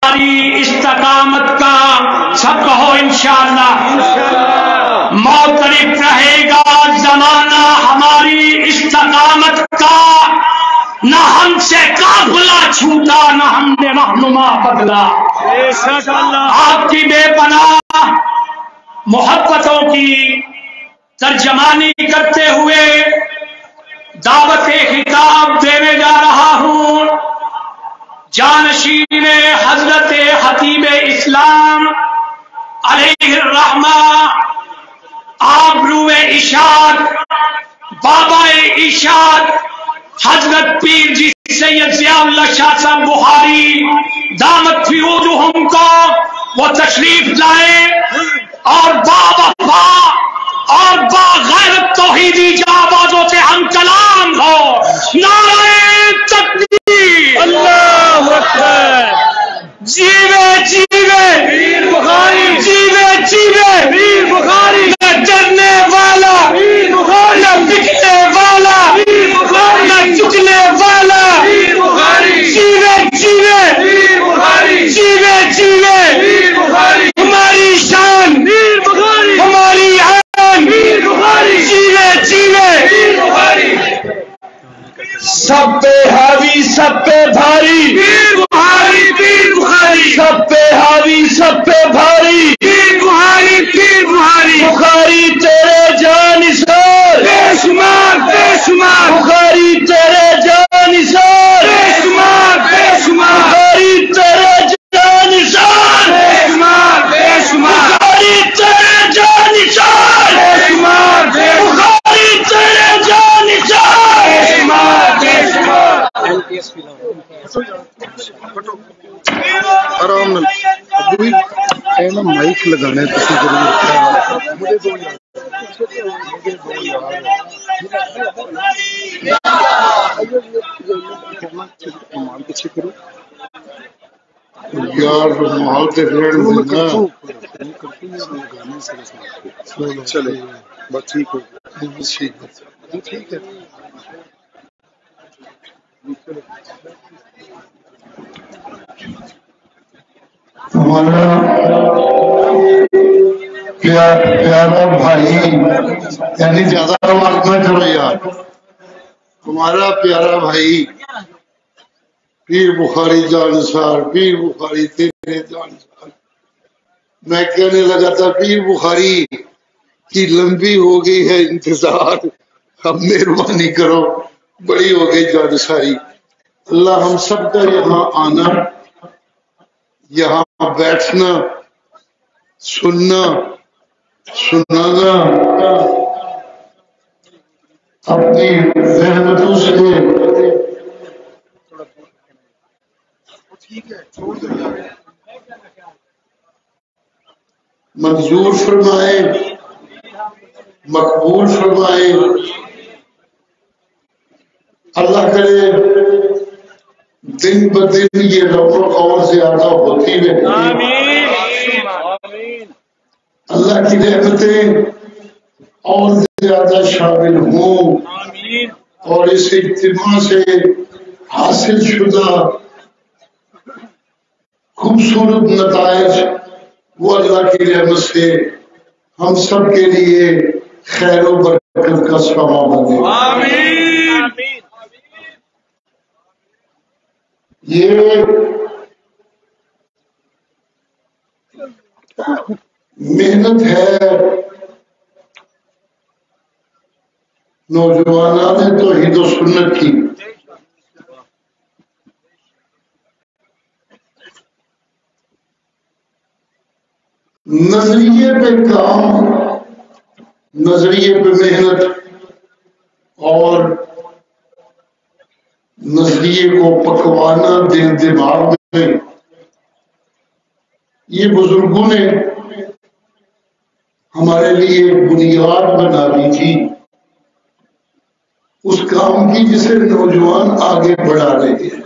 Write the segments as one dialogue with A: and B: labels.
A: ہماری استقامت کا، سب کہو انشاءاللہ، موت قریب رہے گا زمانہ ہماری استقامت کا، نہ ہم سے قافلہ چھوٹا نہ ہم نے رہنما بدلا۔ آپ کی بے پناہ محبتوں کی ترجمانی کرتے ہوئے دعوت خطاب دینے جا رہا ہوں۔ جانشین حضرت خطیب اسلام علیہ الرحمہ، آبرو اشاعت، بابا اشاعت، حضرت پیر جی سید ضیاء اللہ شاہ صاحب بخاری دامت فیوضہم کو وہ تشریف لائے اور با اور با غیرت توحیدی جانبازوں سے ہم کلام ہو۔ نعرہ تکبیر، اللہ اکبر، جیوے جیوے پیر بخاری، جیوے جیوے پیر بخاری، نہ ڈرنے والا پیر بخاری، نہ بکنے والا پیر بخاری، نہ چکنے والا پیر بخاری، جیوے جیوے پیر بخاری، جیوے جیوے پیر بخاری، ہماری شان پیر بخاری، ہماری آن پیر بخاری، جیوے جیوے پیر بخاری، سب پہ حاوی سب پہ بھاری پیر بخاری، پیر بخاری، سب پہ حاوی سب پہ بھاری پیر بخاری، پیر بخاری، بخاری تیرے جان نثار بے شمار بے شمار، بخاری تیرے جان نثار بے شمار بے شمار، بخاری تیرے جان نثار بے شمار بے شمار، بخاری تیرے جان نثار بے شمار بے شمار، بخاری تیرے جان نثار بے شمار بے شمار۔
B: آرام ابھی کہنا مائک لگانا ہے کسی ضرور پیچھے کرو یار ماحول کے چلے بس ٹھیک ہو ٹھیک ہے۔
C: ہمارا پیارا بھائی، یعنی زیادہ آواز نہ کرو یار،
B: ہمارا پیارا بھائی پیر بخاری جانسار، پیر بخاری تیرے جانسار، میں کہنے لگا تھا پیر بخاری کی لمبی ہو گئی ہے انتظار، اب مہربانی کرو بڑی ہو گئی جانساری۔ اللہ ہم سب کا یہاں آنا، یہاں بیٹھنا، سننا سنانا
C: اپنی زحمتوں سے
B: منظور فرمائے، مقبول فرمائے۔ اللہ کرے دن بدن یہ رونق اور زیادہ ہوتی رہے، اللہ کی رحمتیں اور زیادہ شامل ہوں، اور اس اجتماع سے حاصل شدہ خوبصورت نتائج وہ اللہ کی رحمت سے ہم سب کے لیے خیر و برکت کا سبب بنے۔ یہ محنت ہے نوجوانان توحید و سنت کی، نظریے پہ کام، نظریے پہ محنت اور نظریے کو پکوانا دل دماغ میں، یہ بزرگوں نے ہمارے لیے بنیاد بنا دی تھی اس کام کی جسے نوجوان آگے بڑھا رہے ہیں۔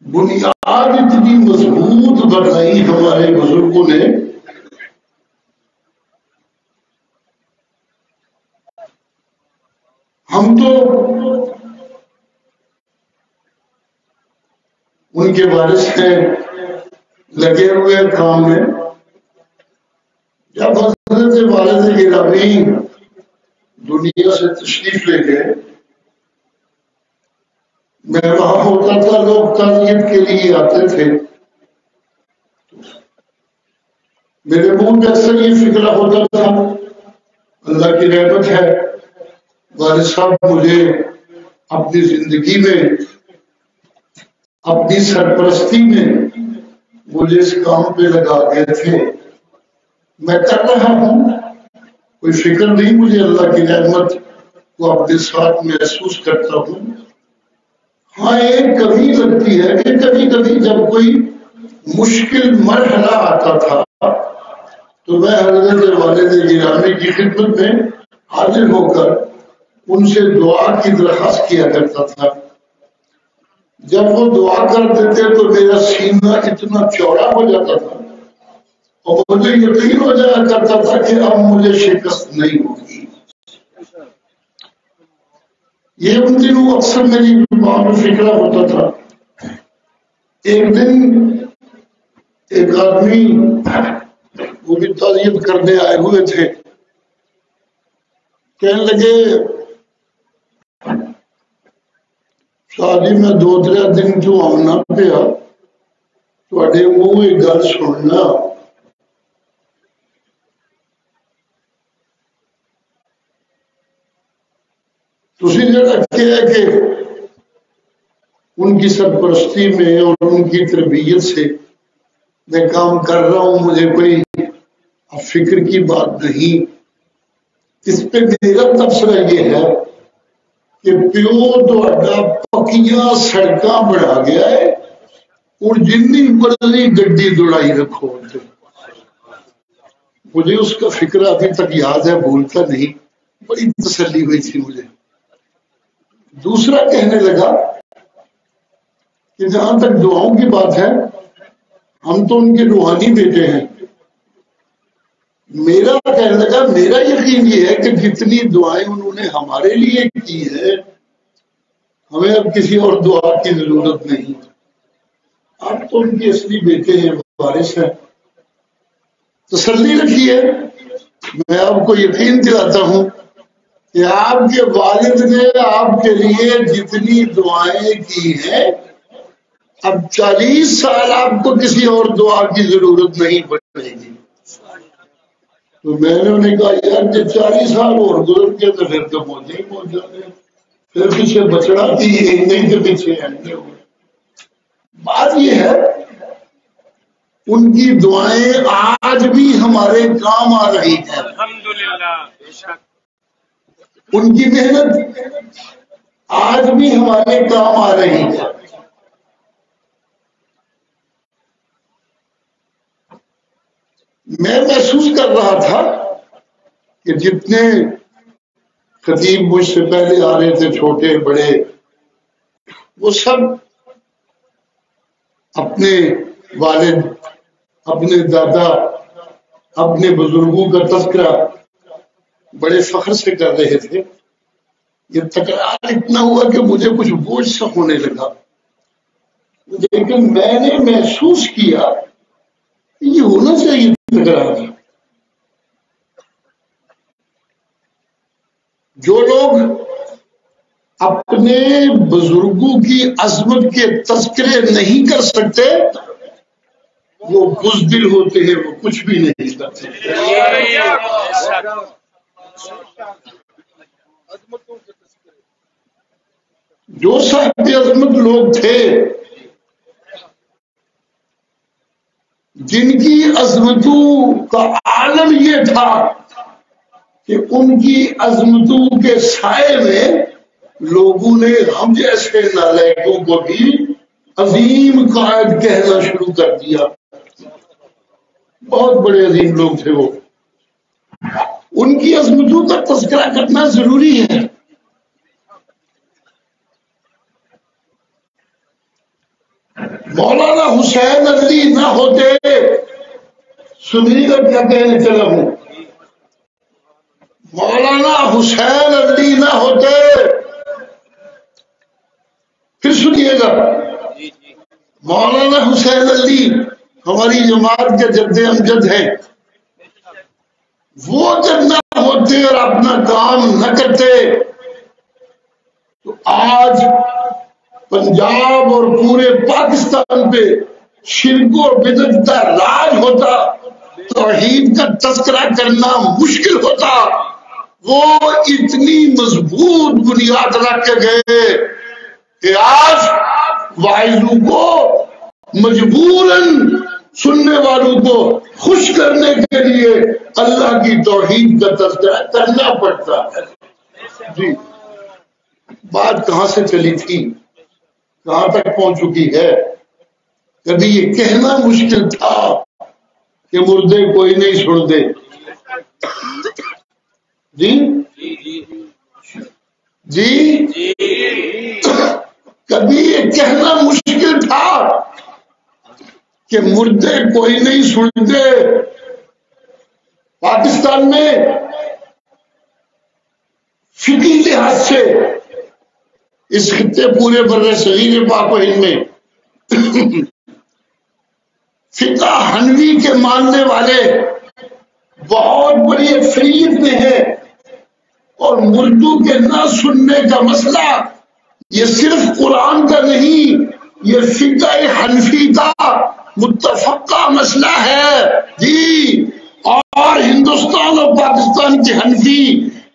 B: بنیاد اتنی مضبوط بنائی ہمارے بزرگوں نے ہم تو ان کے وارث ہیں لگے ہوئے کام میں. جب حضرت والد گرامی دنیا سے تشریف لے گئے، میں وہاں ہوتا تھا، لوگ تعزیت کے لیے آتے تھے. میرے منہ میں اکثر یہ فکر ہوتا تھا، اللہ کی رحمت ہے والد صاحب مجھے اپنی زندگی میں، اپنی سرپرستی میں مجھے اس کام پہ لگا گئے تھے، میں کر رہا ہوں، کوئی فکر نہیں، مجھے اللہ کی رحمت کو اپنے ساتھ محسوس کرتا ہوں. ہاں ایک کمی لگتی ہے کہ کبھی کبھی جب کوئی مشکل مرحلہ آتا تھا تو میں حضرت والد گرامی کی خدمت میں حاضر ہو کر ان سے دعا کی درخواست کیا کرتا تھا. جب وہ دعا کر دیتے تو میرا سینہ اتنا چوڑا ہو جاتا تھا اور مجھے یقین ہو جایا کرتا تھا کہ اب مجھے شکست نہیں ہوگی. یہ ان دنوں اکثر میری ماں میں فکر ہوتا تھا. ایک دن ایک آدمی وہ بھی تعزیت کرنے آئے ہوئے تھے، کہنے لگے شادی میں 2-3 دن جو آنا پیا تھوڑے منہ ایک گل سننا. تسی جڑا کیا کہ ان کی سرپرستی میں اور ان کی تربیت سے میں کام کر رہا ہوں، مجھے کوئی فکر کی بات نہیں. اس پہ میرا تبصرہ یہ ہے کہ پیو تہاڈا پکیاں سڑکاں بنا گیا ہے اور جنی مرضی گڈی دوڑائی رکھو. مجھے اس کا فکر ابھی تک یاد ہے، بھولتا نہیں، بڑی تسلی ہوئی تھی مجھے. دوسرا کہنے لگا کہ جہاں تک دعاؤں کی بات ہے ہم تو ان کے روحانی بیٹے ہیں. میرا کہنے لگا میرا یقین یہ ہے کہ جتنی دعائیں انہوں نے ہمارے لیے کی ہے ہمیں اب کسی اور دعا کی ضرورت نہیں. آپ تو ان کے اصلی بیٹے ہیں، وارث ہیں. تسلی رکھیے، میں آپ کو یقین دلاتا ہوں کہ آپ کے والد نے آپ کے لیے جتنی دعائیں کی ہیں اب 40 سال آپ کو کسی اور دعا کی ضرورت نہیں پڑے گی. تو میں نے انہیں کہا یار جب 40 سال اور گزر کے تو پھر تو پہنچے ہی پہنچ جاتے ہیں، پھر پیچھے بچڑا تھی نہیں کے پیچھے آئیں ہوئے. بات یہ ہے ان کی دعائیں آج بھی ہمارے کام آ رہی ہیں، ان کی محنت آج بھی ہمارے کام آ رہی ہے. میں محسوس کر رہا تھا کہ جتنے خطیب مجھ سے پہلے آ رہے تھے، چھوٹے بڑے، وہ سب اپنے والد، اپنے دادا، اپنے بزرگوں کا تذکرہ بڑے فخر سے کر رہے تھے. یہ تکرار اتنا ہوا کہ مجھے کچھ بوجھ سا ہونے لگا، لیکن میں نے محسوس کیا کہ یہ ہونا چاہیے تکرار. جو لوگ اپنے بزرگوں کی عظمت کے تذکرے نہیں کر سکتے وہ بزدل ہوتے ہیں، وہ کچھ بھی نہیں کرتے. جو صاحب عظمت لوگ تھے جن کی عظمتوں کا عالم یہ تھا کہ ان کی عظمتوں کے سائے میں لوگوں نے ہم جیسے نالائقوں کو بھی عظیم قائد کہنا شروع کر دیا. بہت بڑے عظیم لوگ تھے وہ، ان کی عظمتوں کا تذکرہ کرنا ضروری ہے. مولانا حسین علی نہ ہوتے، سنیے گا کیا کہنے چلا ہوں، مولانا حسین علی نہ ہوتے، پھر سنیے گا، مولانا حسین علی ہماری جماعت کے جد امجد ہیں، وہ جب نہ ہوتے اور اپنا کام نہ کرتے تو آج پنجاب اور پورے پاکستان پہ شرک و بدعت کا راج ہوتا، توحید کا تذکرہ کرنا مشکل ہوتا۔ وہ اتنی مضبوط بنیاد رکھ کے گئے کہ آج واعظوں کو مجبوراً سننے والوں کو خوش کرنے کے لیے اللہ کی توحید کا تذکرہ کرنا پڑتا ہے۔ جی بات کہاں سے چلی تھی، کہاں تک پہنچ چکی ہے؟ کبھی یہ کہنا مشکل تھا کہ مردے کوئی نہیں سنتے، جی جی کبھی یہ کہنا مشکل تھا کہ مردے کوئی نہیں سنتے۔ پاکستان میں فقہی لحاظ سے اس خطے پورے بر صغیر پاک و ہند میں فقہ حنفی کے ماننے والے بہت بڑی اکثریت میں ہے، اور مردوں کے نہ سننے کا مسئلہ یہ صرف قرآن کا نہیں، یہ فقہ حنفی کا متفقہ مسئلہ ہے جی۔ اور ہندوستان اور پاکستان کے حنفی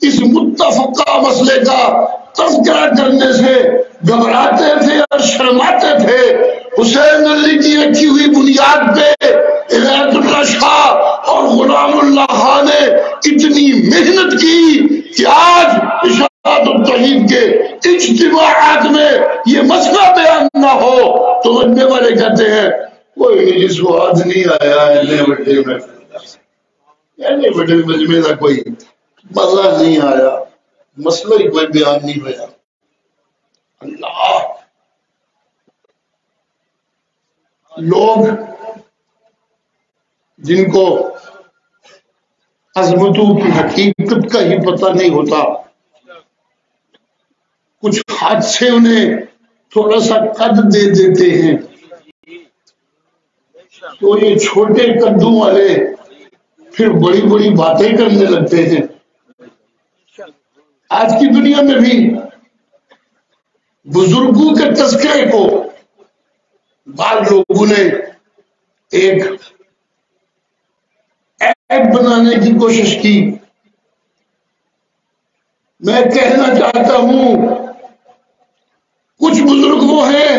B: اس متفقہ مسئلے کا تذکرہ کرنے سے گھبراتے تھے اور شرماتے تھے۔ حسین علی کی رکھی ہوئی بنیاد پہ عنایت اللہ شاہ اور غلام اللہ خان نے اتنی محنت کی کہ آج اشاعت التوحید کے اجتماعات میں یہ مسئلہ بیان نہ ہو تو بننے والے کہتے ہیں کوئی جس کو آج نہیں آیا بڑے مجمع کا کوئی مزہ نہیں آیا، مسئلہ ہی کوئی بیان نہیں ہوا۔ اللہ لوگ جن کو عظمتوں کی حقیقت کا ہی پتہ نہیں ہوتا، کچھ حادثے انہیں تھوڑا سا قد دے دیتے ہیں تو یہ چھوٹے قدوں والے پھر بڑی بڑی باتیں کرنے لگتے ہیں۔ آج کی دنیا میں بھی بزرگوں کے تذکرے کو بعض لوگوں نے ایک ایپ بنانے کی کوشش کی۔ میں کہنا چاہتا ہوں کچھ بزرگ وہ ہیں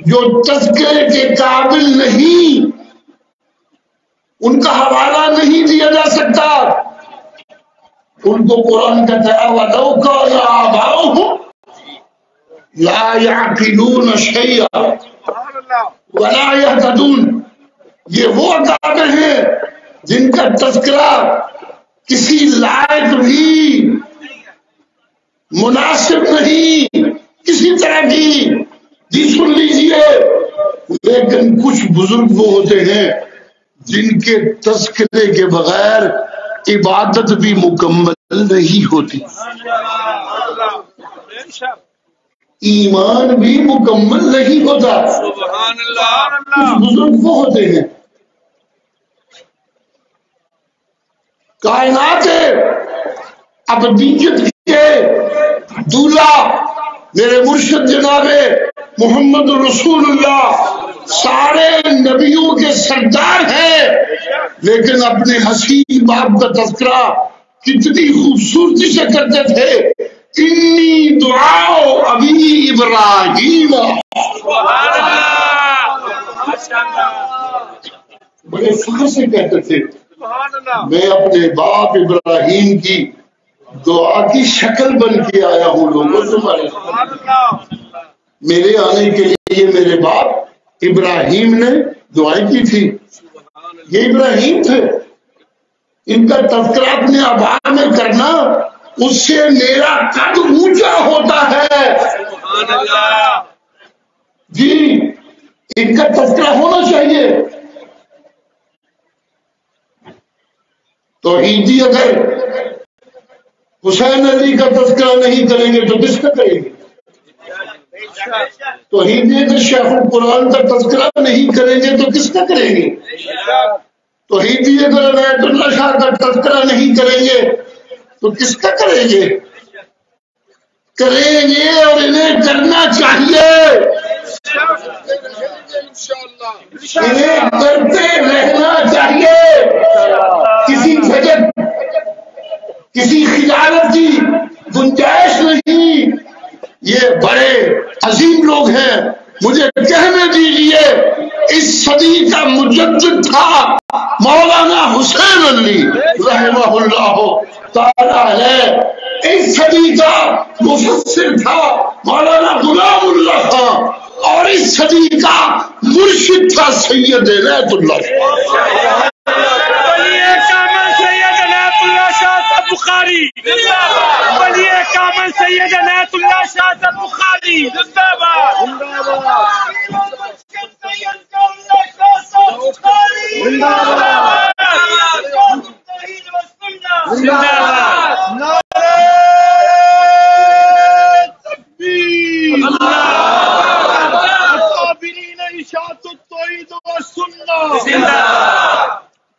B: جو تذکرے کے قابل نہیں، ان کا حوالہ نہیں دیا جا سکتا۔ ان کو قرآن کا وَلَوْ كَانَ آبَاؤُهُمْ لَا يَعْقِلُونَ شَيْئًا وَلَا يَهْتَدُونَ، یہ وہ اکابر ہیں جن کا تذکرہ کسی لائق بھی مناسب نہیں کسی طرح کی، جی سن لیجئے۔ لیکن کچھ بزرگ وہ ہوتے ہیں جن کے تذکرے کے بغیر عبادت بھی مکمل نہیں ہوتی، ایمان بھی مکمل نہیں ہوتا۔ کچھ بزرگ وہ ہوتے ہیں کائنات ابدیت کے دولہ میرے مرشد جناب محمد رسول اللہ سارے نبیوں کے سردار ہیں، لیکن اپنے حسین باپ کا تذکرہ کتنی خوبصورتی سے کرتے تھے، انی دعاؤ ابی ابراہیم، بڑے فخر سے کہتے تھے میں اپنے باپ ابراہیم کی دعا کی شکل بن کے آیا ہوں لوگوں تمہارے، میرے آنے کے لیے میرے باپ ابراہیم نے دعائیں کی تھی، یہ ابراہیم تھے۔ ان کا تذکرہ اپنے آبا میں کرنا اس سے میرا قد اونچا ہوتا ہے جی، ان کا تذکرہ ہونا چاہیے۔ توحیدی اگر حسین علی کا تذکرہ نہیں کریں گے تو کس کا کریں گے؟ توحید اگر شیخ القرآن کا تذکرہ نہیں کریں گے تو کس کا کریں گے؟ توحیدی اگر عنایت اللہ شاہ کا تذکرہ نہیں کریں گے تو کس کا کریں گے؟ کریں گے اور انہیں کرنا چاہیے، انہیں کرتے رہنا چاہیے۔ کسی جھجک کسی خجالت کی گنجائش نہیں، یہ بڑے عظیم لوگ ہیں۔ مجھے کہنے دیجئے اس صدی کا مجدد تھا مولانا حسین علی رحمہ اللہ تعالی ہے، اس صدی کا مفسر تھا مولانا غلام اللہ خان، اور اس صدی کا مرشد تھا سید عنایت اللہ شاہ۔
A: بخاری ولی کامل سید عنایت اللہ شاہ صاحب بخاری زندہ باد،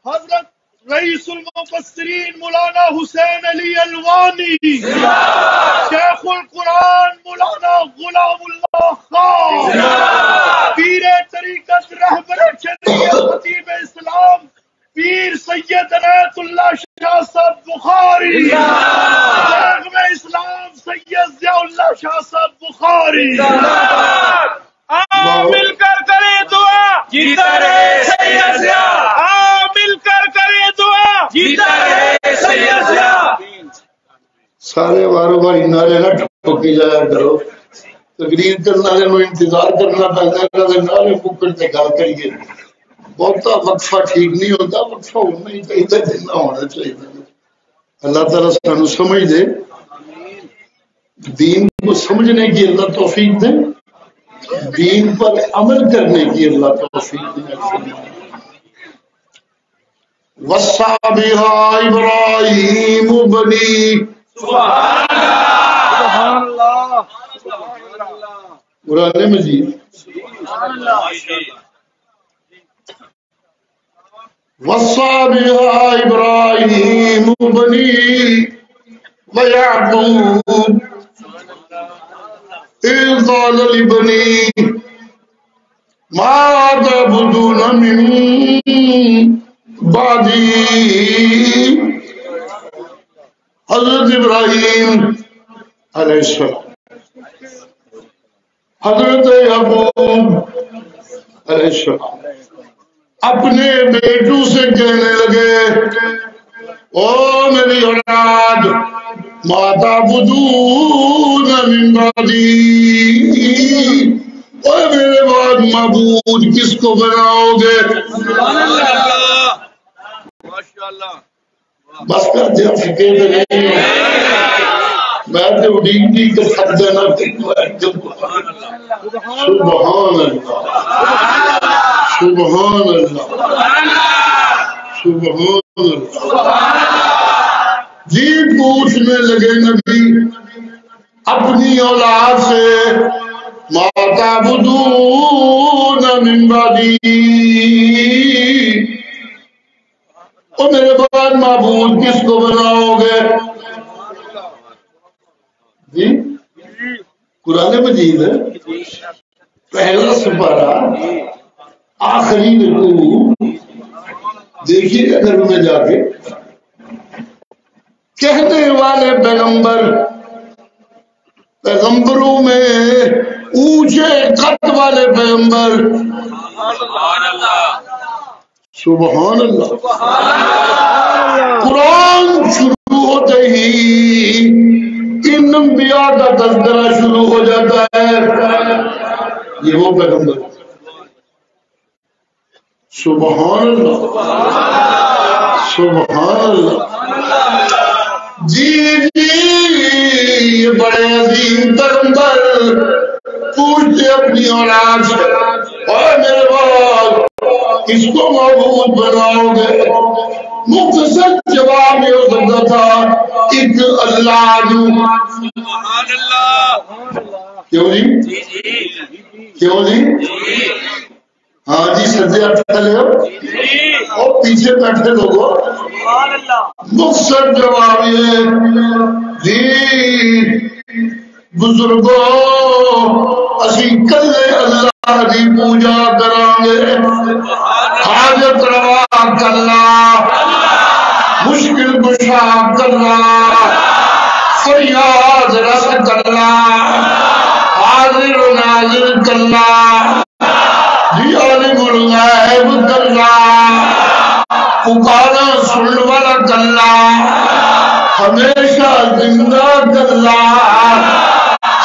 D: حضرت رئیس المفسرین مولانا حسین علی الوانی، شیخ القرآن مولانا غلام اللہ خان، پیر طریقت رہبر شریعت خطیب اسلام پیر سید عنایت اللہ شاہ صاحب بخاری، شیخ اسلام سید ضیاء اللہ شاہ صاحب بخاری۔ مل کر کرے دعا جیتا رہے سید ضیاء، مل کر کرے دعا جیتا رہے سید ضیاء۔
B: سارے وارو باری نعرے نہ ٹھوکی جایا کرو، تقریر کرنے والے نو انتظار کرنا پہنتا ہے، نعرے مکر تے گل کریے۔ بہتا وقفہ ٹھیک نہیں ہوتا، وقفہ ہونا ہی چاہیے، جتنا ہونا چاہیے۔ اللہ تعالیٰ سانو سمجھ دے، دین کو سمجھنے کی اللہ توفیق دے، دین پر عمل کرنے کی اللہ توفیق دے۔ وصّى بها ابراہیم بنی،
D: سبحان اللہ،
B: قرآن مجید وصّى بها ابراہیم بنی ویعقوب إذ قال لبني ما تعبدون من بعدي۔ حضرت ابراہیم علیہ السلام، حضرت یعقوب علیہ السلام اپنے بیٹوں سے کہنے لگے، او میری اولاد، ما تعبدون من بعدی، اور میرے بعد معبود کس کو بناؤ گے؟ بس کر دیا، فکر نہیں، میں تو اڈیگی کے ساتھ دینا۔ سبحان اللہ، سبحان اللہ، سبحان اللہ۔ جی پوچھنے لگے نبی اپنی اولاد سے، ما تعبدون من بعدی، اور میرے بعد معبود کس کو بناؤ گے؟ جی قرآن مجید ہے، پہلا سپارہ آخری رکوع دیکھیے گا گھر میں جا کے۔ کہنے والے پیغمبر، پیغمبروں میں اونچے قد والے پیغمبر، سبحان اللہ۔ قرآن شروع ہوتے ہی ان انبیاء کا تذکرہ شروع ہو جاتا ہے، یہ وہ پیغمبر، سبحان اللہ، سبحان اللہ۔ جی یہ بڑے عظیم پیغمبر پوچھتے اپنی اولاد سے، اور میرے بعد اس کو معبود بناؤ گے؟ مختصر جواب یہ ہو سکتا تھا، ایک اللہ، کیوں جی کیوں جی ہاں جی سجے ہاتھ چلے ہو اور پیچھے بیٹھے لوگوں مختصر جواب یہ جی بزرگوں اسی کلے اللہ دی پوجا کریں گے حاجت روا کرنا مشکل کشا کرنا فریاد رس کرنا حاضر و ناظر کرنا جی عالم الغیب کرنا پکارا سن والا کرنا ہمیشہ زندہ کرنا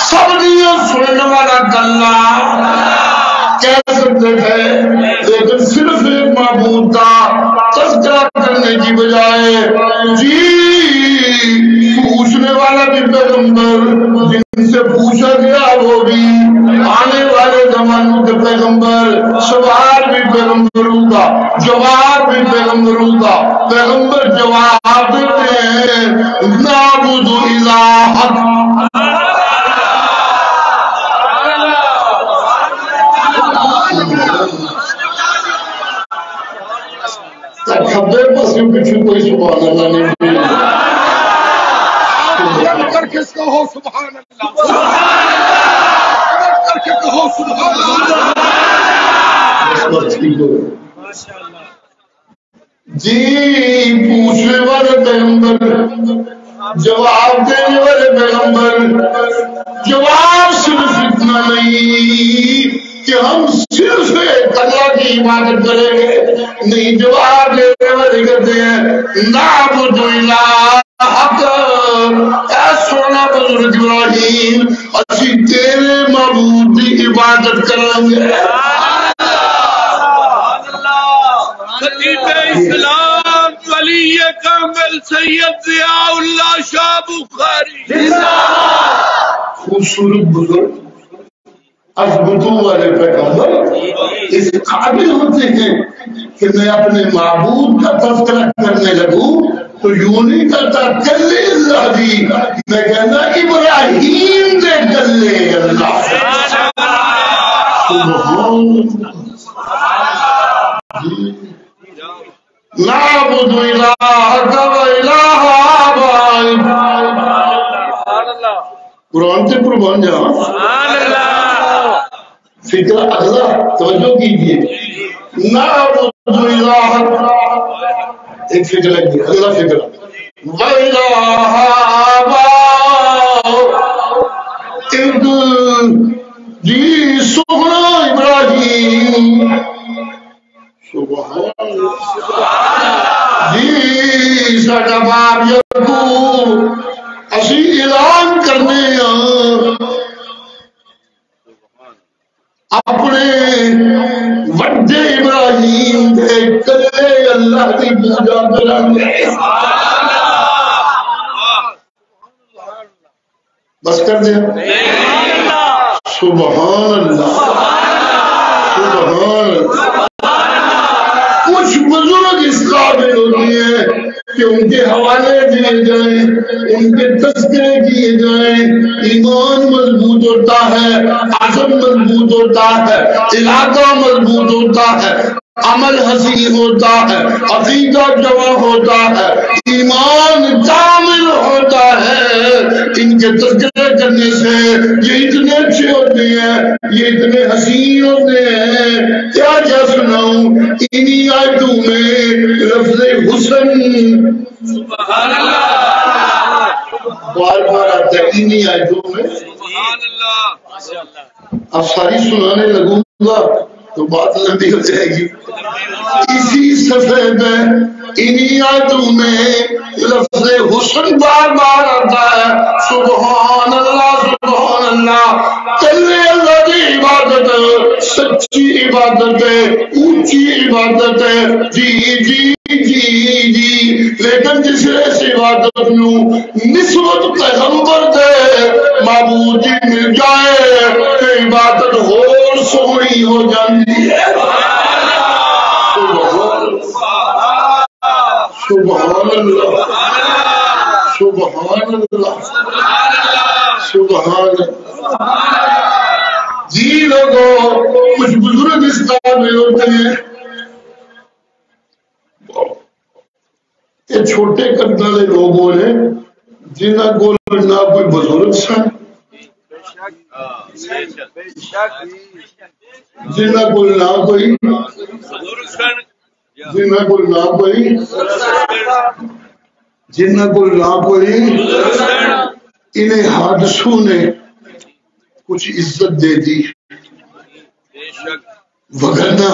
B: سب دیا سننے والا کرنا کہہ سکتے تھے لیکن صرف ایک معبود کا تذکرہ کرنے کی بجائے جی پوچھنے والا بھی پیغمبر جن سے پوچھا گیا وہ بھی آنے والے زمانوں کے پیغمبر سوال بھی پیغمبروں کا جواب بھی پیغمبروں کا پیغمبر جواب دیتے ہیں نعبد الہک کھبے پسیوں پیچھے کوئی سبحان اللہ نہیں کر کے کہو سبحان اللہ کر کے کہو سبحان اللہ جی پوچھنے والے پیغمبر جواب دینے والے پیغمبر جواب صرف اتنا نہیں کہ ہم صرف اللہ کی عبادت کریں گے نہیں جواب دینے والے کہتے ہیں نعبد الہک اے سونا بزرگ ابراہیم اسی تیرے معبود کی عبادت کریں گے
D: خطیب اسلام ولی کامل سید ضیاء اللہ شاہ بخاری
B: خوبصورت بزرگ عظمتوں والے پیغمبر اس قابل ہوتے ہیں کہ میں اپنے معبود کا تذکرہ کرنے لگوں تو یوں نہیں کرتا کلے اللہ دی میں کہنا ابراہیم دے کلے اللہ سبحان نعبد الہک و الہ آبائک قرآن سے قربان جہاں فکر اگلا توجہ کیجیے نعبد الہک ایک فکر لگی اگلا فکر وَإِلَىٰ آبَائِكَ جی سبحان ابراہیم سبحان جی ساڈا باپ یعقوب اسی اعلان کرنے اپنے وڈے ابراہیم دے کلے اللہ کی پوجا کریں گے بس کر دیا سبحان اللہ سبحان اللہ کچھ بزرگ اس قابل ہوتے ہیں کہ ان کے حوالے دیے جائیں ان کے تذکرے کیے جائیں ایمان مضبوط ہوتا ہے عزم مضبوط ہوتا ہے علاقہ مضبوط ہوتا ہے عمل حسین ہوتا ہے عقیدہ جمع ہوتا ہے ایمان کامل ہوتا ہے ان کے تذکرے کرنے سے یہ اتنے اچھے ہوتے ہیں یہ اتنے حسین ہوتے ہیں کیا سناؤں انہی آیتوں میں لفظ حسن سبحان اللہ بار بار آتا ہے انہی آیتوں میں سبحان اللہ اب ساری سنانے لگوں گا تو بات لمبی ہو جائے گی اسی صفحے میں انہی آیتوں میں لفظ حسن بار بار آتا ہے سبحان اللہ کلے اللہ کی عبادت سچی عبادت ہے اونچی عبادت ہے جی جی جی جی لیکن جس اس عبادت نو نسبت پیغمبر دے معبود جی مل جائے کہ عبادت اور سونی ہو جاتی ہے سبحان اللہ سبحان اللہ سبحان اللہ لوگوں کچھ بزرگ اس قابل ہوتے ہیں یہ چھوٹے قد والے لوگوں نے جنہ کو نہ کوئی بزرگ سن جنہ کو نہ کوئی انہیں حادثوں نے کچھ عزت دے دی وگرنہ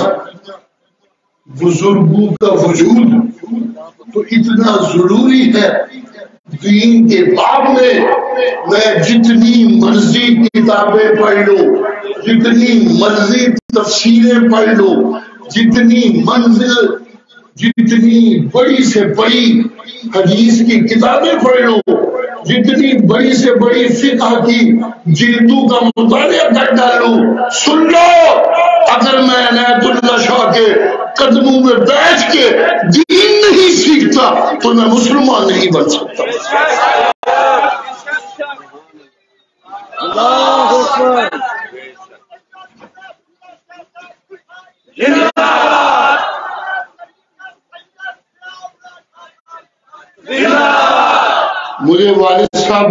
B: بزرگوں کا وجود تو اتنا ضروری ہے دین کے باب میں جتنی مرضی کتابیں پڑھ لوں جتنی مرضی تفسیریں پڑھ لوں جتنی بڑی سے بڑی حدیث کی کتابیں پڑھ لوں جتنی بڑی سے بڑی فقہ کی جلدوں کا مطالعہ کر ڈالوں سن لو اگر میں عنایت اللہ شاہ کے قدموں میں بیٹھ کے دین نہیں سیکھتا تو میں مسلمان نہیں بن سکتا
D: اللہ اکبر
B: مجھے والد صاحب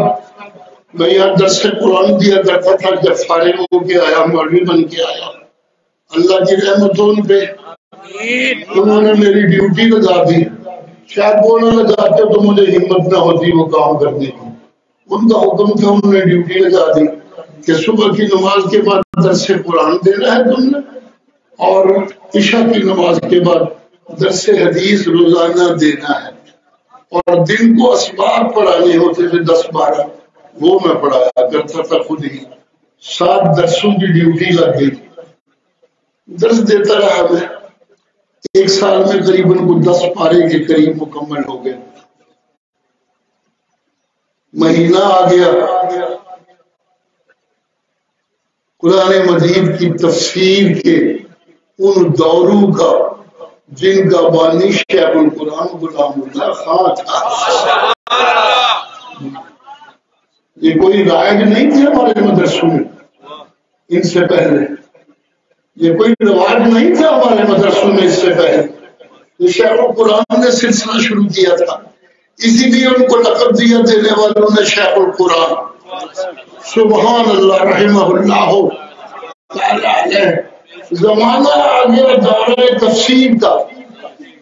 B: میں یہاں درس قرآن دیا کرتا تھا جب فارغ ہو کے آیا مولوی بن کے آیا اللہ کی رحمتوں پہ انہوں نے میری ڈیوٹی لگا دی شاید وہ نہ لگاتے تو مجھے ہمت نہ ہوتی وہ کام کرنے کی ان کا حکم تھا انہوں نے ڈیوٹی لگا دی کہ صبح کی نماز کے بعد درس قرآن دینا ہے تم نے اور عشاء کی نماز کے بعد درس حدیث روزانہ دینا ہے اور دن کو اسباب پڑھانے ہوتے تھے 10-12 وہ میں پڑھایا کرتا تھا خود ہی 7 درسوں کی ڈیوٹی لگ گئی درس دیتا رہا میں 1 سال میں قریباً کو 10 پارے کے قریب مکمل ہو گئے مہینہ آ گیا قرآن مجید کی تفسیر کے ان دوروں کا جن کا بانی شیخ القرآن غلام اللہ خان تھا یہ کوئی رائج نہیں تھے ہمارے مدرسوں میں ان سے پہلے یہ کوئی رواج نہیں تھا ہمارے مدرسوں میں اس سے پہلے یہ شیخ القرآن نے سلسلہ شروع کیا تھا اسی لیے ان کو لقب دیا دینے والوں نے شیخ القرآن سبحان اللہ رحمہ اللہ تعالی زمانہ آ گیا دورہ تفسیر کا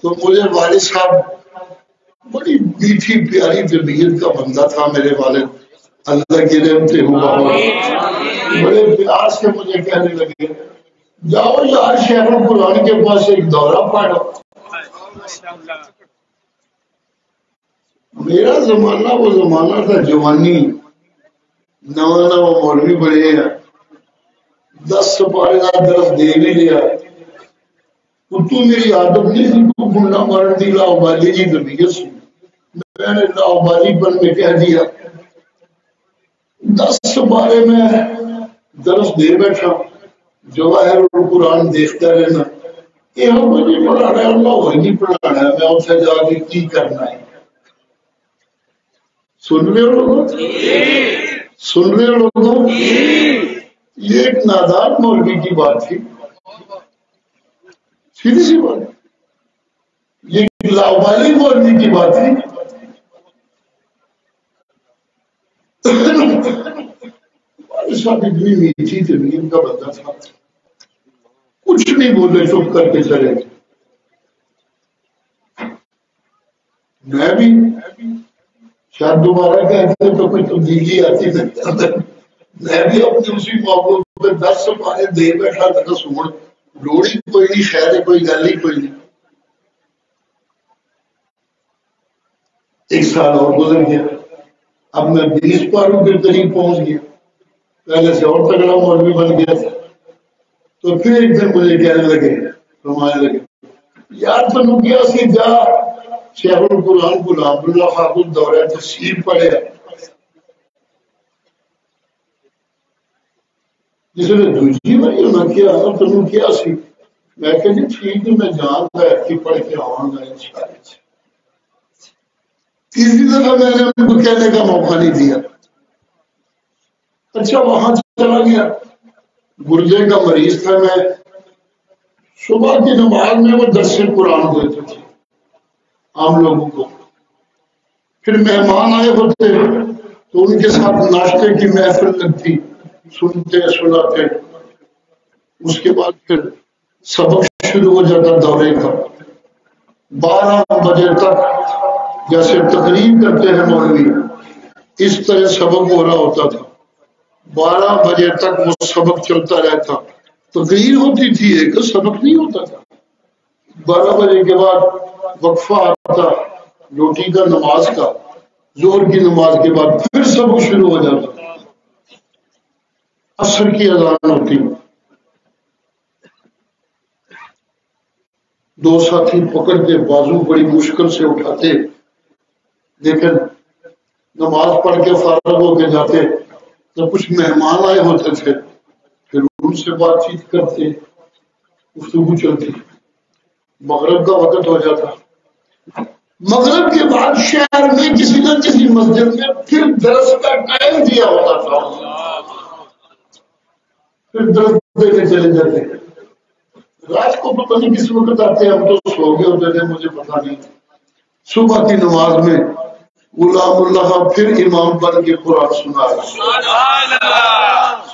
B: تو مجھے والد صاحب بڑی میٹھی پیاری طبیعت کا بندہ تھا میرے والد اللہ کی رحمت ہوا بڑے پیار سے مجھے کہنے لگے جاؤ یار شیخ القرآن کے پاس ایک دورہ پڑھو میرا زمانہ وہ زمانہ تھا جوانی نواں مولوی بنے ہیں 10 سپارے کا درس دے بھی لیا تو میری عادت نہیں تھی تو گنڈا مارن دی لاؤبالی جی طبیعت سی میں نے لاؤبالی پر میں کہہ دیا 10 سپارے میں درس دے بیٹھا جواہر القرآن دیکھتا رہنا یہ ہم مجھے پڑھانا ہے اللہ وہی پڑھانا ہے میں اسے جا کے کی کرنا ہے سن رہے ہو لوگوں سن رہے ہو لوگوں یہ ایک نادان مولوی کی بات تھی سیدھی سی بات یہ لاؤبالی مولوی کی بات تھی صاحب اتنی میٹھی طبیعت کا بندہ تھا کچھ نہیں بولے چپ کر کے چلے میں بھی شاید دوبارہ کہتے تو کوئی تبدیلی آتی میں بھی اپنے اسی موقع پہ 10 سپارے دے بیٹھا تھا سن لوڑی کوئی نہیں شاید کوئی گل ہی کوئی نہیں 1 سال اور گزر گیا اب میں 20 پاروں کے قریب پہنچ گیا پہلے سے اور تگڑا مولوی بن گیا تھا تو پھر ایک دن مجھے کہنے لگے فرمانے لگے یار تنو کیا سی جا شیخ القرآن غلام اللہ خان دورہ تفسیر پڑھے جس نے دوسری باری انہوں کیا تنو کیا سی میں کہ جی ٹھیک ہے میں جان گا کہ پڑھ کے آؤں گا انشاءاللہ تیسری دفعہ میں نے ان کو کہنے کا موقع نہیں دیا اچھا وہاں چلا گیا گردے کا مریض تھا. میں صبح کی نماز میں وہ درس قرآن دیتے تھے عام لوگوں کو. پھر مہمان آئے ہوتے تو ان کے ساتھ ناشتے کی محفل لگتی, سنتے سناتے. اس کے بعد پھر سبق شروع ہو جاتا دورے کا. 12 بجے تک جیسے تقریر کرتے ہیں مولوی, اس طرح سبق ہو رہا ہوتا تھا. 12 بجے تک وہ سبق چلتا رہتا. تقریر ہوتی تھی ایک, سبق نہیں ہوتا تھا. 12 بجے کے بعد وقفہ آتا روٹی کا, نماز کا, ظہر کی نماز کے بعد پھر سبق شروع ہو جاتا. عصر کی اذان ہوتی. 2 ساتھی پکڑتے, بازو بڑی مشکل سے اٹھاتے, لیکن نماز پڑھ کے فارغ ہو کے جاتے. تو کچھ مہمان آئے ہوتے تھے, پھر ان سے بات چیت کرتے, گفتگو چلتی. مغرب کا وقت ہو جاتا. مغرب کے بعد شہر میں کسی نہ کسی مسجد میں پھر درس کا ٹائم دیا ہوتا تھا. پھر درس دینے چلے جاتے. رات کو پتہ نہیں کس وقت آتے, ہم تو سو گئے ہوتے تھے, مجھے پتا نہیں. صبح کی نماز میں غلام اللہ پھر امام بن کے قرآن سنا رہا.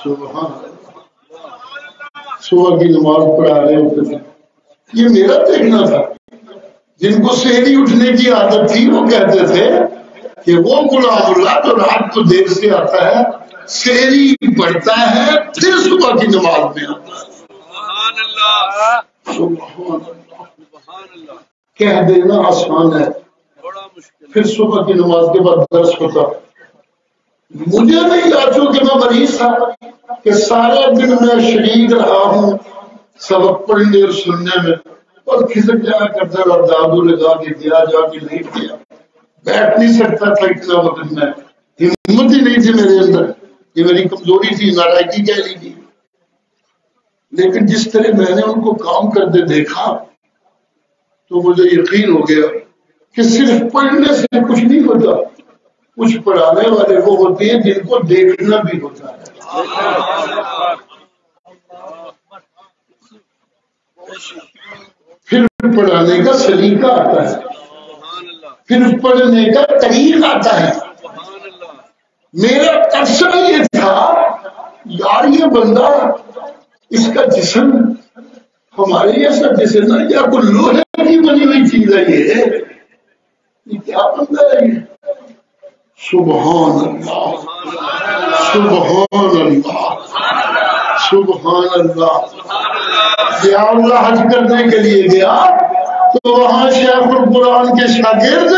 B: سبحان اللہ. صبح کی نماز پڑھا رہے ہوتے تھے. یہ میرا دیکھنا تھا. جن کو سحری اٹھنے کی عادت تھی وہ کہتے تھے کہ وہ غلام اللہ تو رات کو دیر سے آتا ہے, سحری پڑھتا ہے, پھر صبح کی نماز میں آتا ہے. سبحان اللہ. کہہ دینا آسان ہے, پھر صبح کی نماز کے بعد درس ہوتا. مجھے نہیں یاد, چونکہ میں مریض تھا, کہ سارے دن میں شریک رہا ہوں سبق پڑھنے اور سننے میں, اور کھسک جایا کرتا رہا, دادو لگا کے دیا, جا کے نہیں دیا. بیٹھ نہیں سکتا تھا اتنا وقت میں, ہمت ہی نہیں تھی میرے اندر. یہ میری کمزوری تھی, نالائکی کہہ لیجیے. لیکن جس طرح میں نے ان کو کام کرتے دیکھا تو مجھے یقین ہو گیا کہ صرف پڑھنے سے کچھ نہیں ہوتا. کچھ پڑھانے والے وہ ہوتے ہیں جن کو دیکھنا بھی ہوتا ہے. پھر پڑھانے کا سلیقہ آتا ہے, پھر پڑھنے کا طریقہ آتا ہے. میرا ترسا یہ تھا, یار یہ بندہ, اس کا جسم ہمارے جیسا جسم ہے یا کوئی لوہے کی بنی ہوئی چیز ہے, یہ کیا بندہ ہے یہ. سبحان اللہ, سبحان اللہ, سبحان اللہ. یا اللہ حج کرنے کے لیے گیا تو وہاں شیخ القرآن کے شاگرد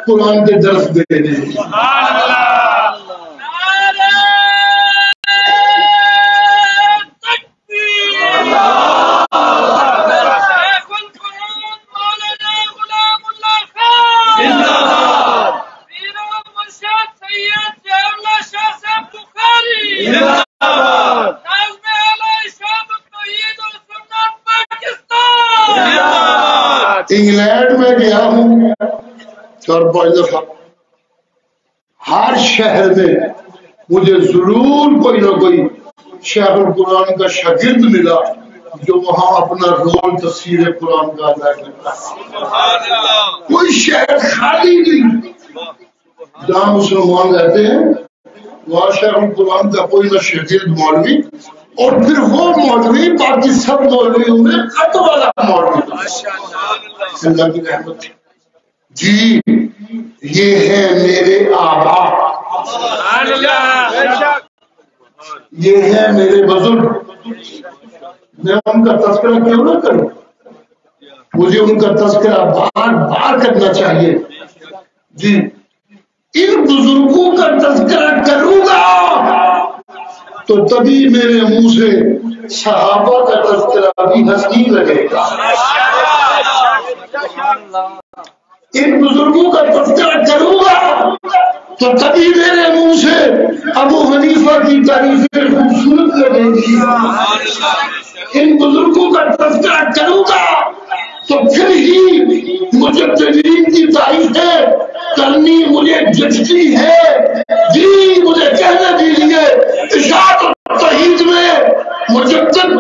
B: قرآن کے درس دے دیں. انگلینڈ میں گیا ہوں 4-5 دفعہ. ہر شہر میں مجھے ضرور کوئی نہ کوئی شیخ القرآن کا شاگرد ملا جو وہاں اپنا رول تفسیر قرآن کا ادا کرتا ہے. کوئی شہر خالی نہیں. جہاں مسلمان رہتے ہیں وہاں شیخ القرآن کا کوئی نہ شاگرد مولوی, اور پھر وہ مولوی باقی سب مولویوں میں قد والا مولوی. اللہ کی رحمت. جی یہ ہے میرے آبا, یہ ہے میرے بزرگ. میں ان کا تذکرہ کیوں نہ کروں, مجھے ان کا تذکرہ بار بار کرنا چاہیے. جی ان بزرگوں کا تذکرہ کروں گا تو تبھی میرے منہ سے صحابہ کا تذکرہ بھی ہنسی لگے گا. ان بزرگوں کا تذکرہ کروں گا تو تبھی میرے منہ سے ابو حنیفہ کی تعریفیں خوبصورت لگیں گی. ان بزرگوں کا تذکرہ کروں گا تو پھر ہی مجددین کی تعریفیں کرنی مجھے جچتی ہے. جی مجھے کہنے دیجیے اشاعت التوحید میں مجدد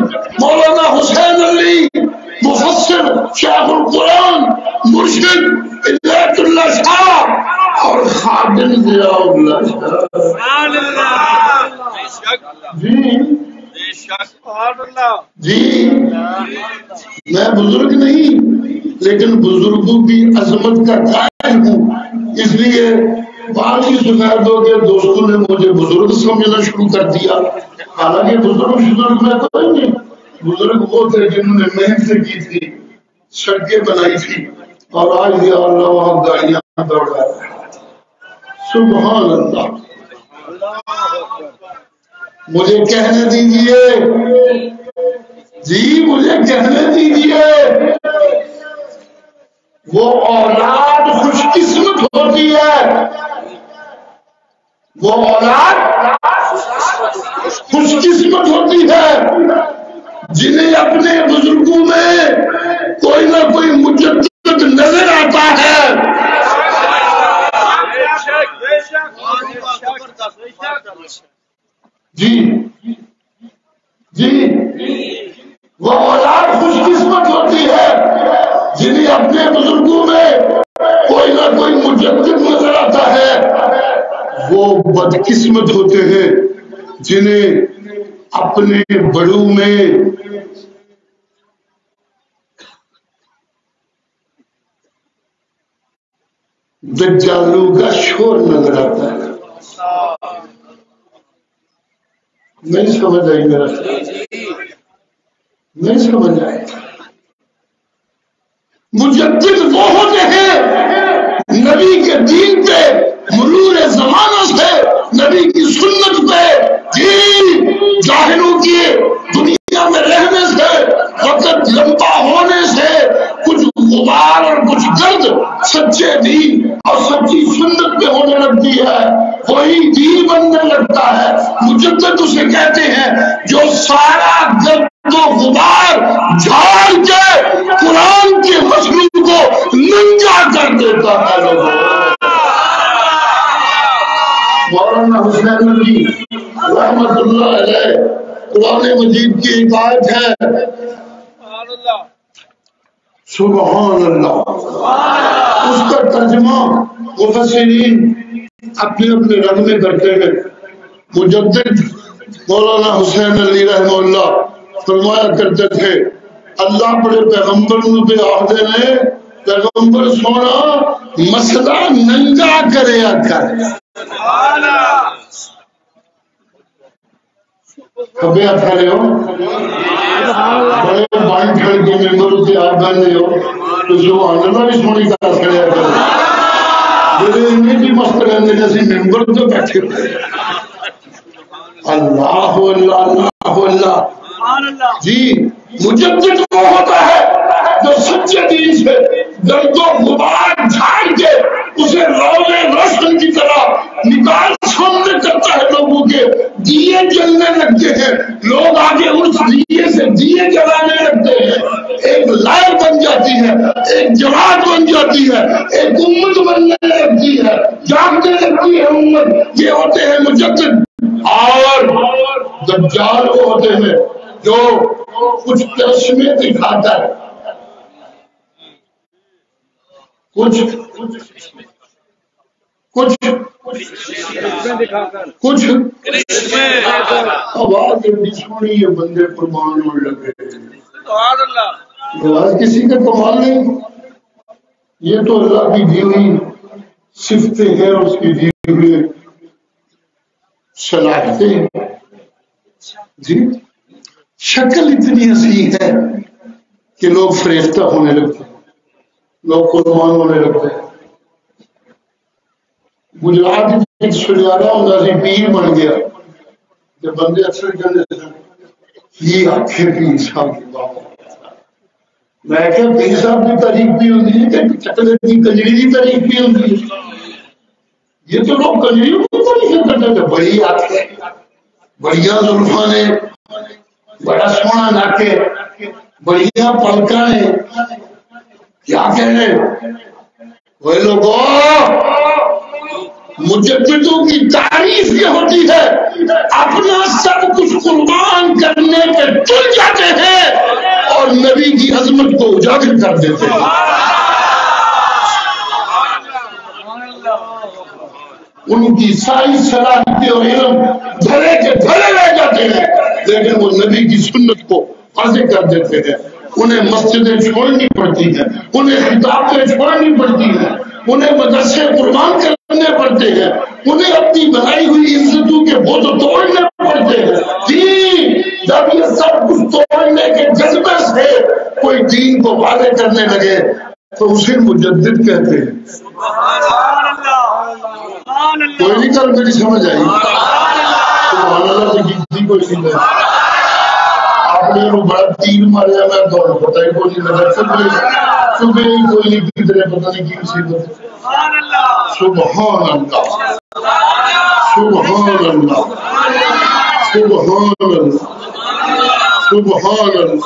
B: مولانا حسین علی مفسر شیخ القرآن مرشد عنایت اللہ شاہ اور خادم ضیاء اللہ شاہ جی میں بزرگ نہیں لیکن بزرگوں کی عظمت کا قائل ہوں، اس لیے بات کی شکایت ہو کہ دوستوں نے مجھے بزرگ سمجھنا شروع کر دیا، حالانکہ بزرگ میں کوئی نہیں، بزرگ وہ تھے جنہوں نے محنت سے کی تھی، سڑکیں بنائی تھی، اور آج یہ اللہ وہاں گاڑیاں دوڑا رہا ہے۔ سبحان اللہ۔ مجھے کہنے دیجئے جی، مجھے کہنے دیجئے، وہ اولاد خوش قسمت ہوتی ہے، وہ اولاد خوش قسمت ہوتی ہے جنہیں اپنے بزرگوں میں کوئی نہ کوئی مجدد نظر آتا ہے۔ جی جی، وہ اولاد خوش قسمت ہوتی ہے جنہیں اپنے بزرگوں میں کوئی نہ کوئی مجدد نظر آتا ہے، وہ بدقسمت ہوتے ہیں جنہیں اپنے بڑوں میں دجالوں کا شور نظر آتا ہے۔ نہیں سمجھ آئی میرا، نہیں سمجھ آئی۔ مجدد وہ ہوتے ہیں نبی کے دین پہ مرور زمانہ سے، نبی کی سنت پہ جی ظاہروں کی دنیا میں رہنے سے، وقت لمبا ہونے سے کچھ غبار اور کچھ گرد سچے دین اور سچی سنت پہ ہونے لگتی ہے، وہی دین بننے لگتا ہے۔ مجدد اسے کہتے ہیں جو سارا گرد و غبار جھاڑ کے قرآن کے مضمون کو ننگا کر دیتا ہے۔ لوگوں مولانا حسین علی رحمت اللہ علیہ قرآن مجید کی ایک آیت ہے، سبحان اللہ، اس کا ترجمہ مفسرین اپنے اپنے رنگ میں کرتے ہیں۔ مجدد مولانا حسین علی رحمہ اللہ فرمایا کرتے تھے، اللہ بڑے پیغمبر پہ عہدے نے پیغمبر سونا مسئلہ ننگا کریا کر، کبھی آتا رہے ہو بڑے بائن کھڑ کے ممبر سے آپ بہنے ہو تو سبحان اللہ بھی سونی کا کھڑیا کر، میرے انہیں بھی مست رہنے جیسے ممبر تو بیٹھے ہوئے۔ اللہ اللہ اللہ اللہ۔ جی مجدد وہ ہوتا ہے جو سچے دین سے گرد و غبار جھاڑ کے اسے روزے روشن کی طرح نکال سامنے کرتا ہے، لوگوں کے دیے جلنے لگتے ہیں، لوگ آگے اس دیے سے دیے جلانے لگتے ہیں، ایک لائر بن جاتی ہے، ایک جماعت بن جاتی ہے، ایک امت بننے لگتی ہے، جاگنے لگتی ہے امت۔ یہ ہوتے ہیں مجدد۔ اور دجال وہ ہوتے ہیں جو کچھ کرشمے دکھاتا ہے، کچھ آواز سونی ہے، بندے قربان ہونے لگے۔ آواز کسی کا کمال نہیں، یہ تو اللہ کی دی ہوئی صفتیں ہیں، اس کی دی ہوئی صلاحیتیں۔ جی شکل اتنی حسین ہے کہ لوگ فریفتہ ہونے لگتے ہیں، لوگ قربان ہونے لگتے ہیں۔ گجرات ایک سلیارہ ہوتا سی پیر بن گیا، جب بندے اکثر کہتے تھے یہ آنکھیں پیر صاحب کی بات۔ میں کہ پیر صاحب کی تعریف بھی ہوتی ہے کہ چکلے کی کنجری کی تعریف بھی ہوتی ہے۔ یہ تو لوگ کنجریوں کی تعریف کرتے تھے، بڑی آنکھیں، بڑیاں زلفاں نے، بڑا سونا ناکے، بڑیاں پلکاں نے، کیا کہنے وہ لوگوں مجددوں کی تعریف یہ ہوتی ہے اپنا سب کچھ قربان کرنے پہ تل جاتے ہیں اور نبی کی عظمت کو اجاگر کر دیتے ہیں. ان کی ساری صلاحیتیں اور علم دھرے کے دھرے رہ جاتے ہیں لیکن وہ نبی کی سنت کو واضح کر دیتے ہیں. انہیں مسجدیں چھوڑنی پڑتی ہیں, انہیں کتابیں چھوڑنی پڑتی ہیں, انہیں مدرسے قربان کرنے پڑتے ہیں, انہیں اپنی بنائی ہوئی عزتوں کے بوجھ توڑنے پڑتے ہیں. جی جب یہ سب کچھ توڑنے کے جذبے سے کوئی دین کو واضح کرنے لگے تو اسے مجدد کہتے ہیں. کوئی نہیں کر میری سمجھ آئی. سبحان اللہ سے کسی کو نہیں ہے. آپ نے وہ بڑا تیر ماریا میں تو پتہ ہی کوئی نہیں لگا. صبح ہی کوئی نہیں کدھر پتہ نہیں کی مصیبت. سبحان اللہ سبحان اللہ سبحان اللہ سبحان اللہ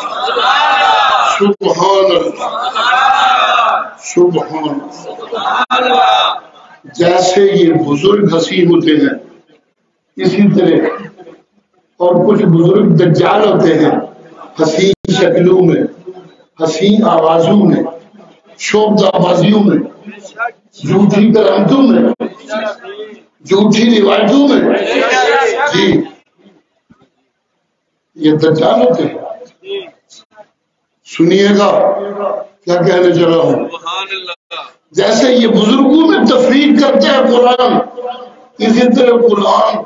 B: سبحان اللہ سبحان اللہ. جیسے یہ بزرگ حسین ہوتے ہیں اسی طرح اور کچھ بزرگ دجال ہوتے ہیں حسین شکلوں میں, حسین آوازوں میں, شوبدہ بازیوں میں, جھوٹی کرامتوں میں, جھوٹی روایتوں میں. جی یہ دجال ہوتے ہیں. سنیے گا کیا کہنے چلا ہوں. جیسے یہ بزرگوں میں تفریق کرتے ہیں قرآن, اسی طرح قرآن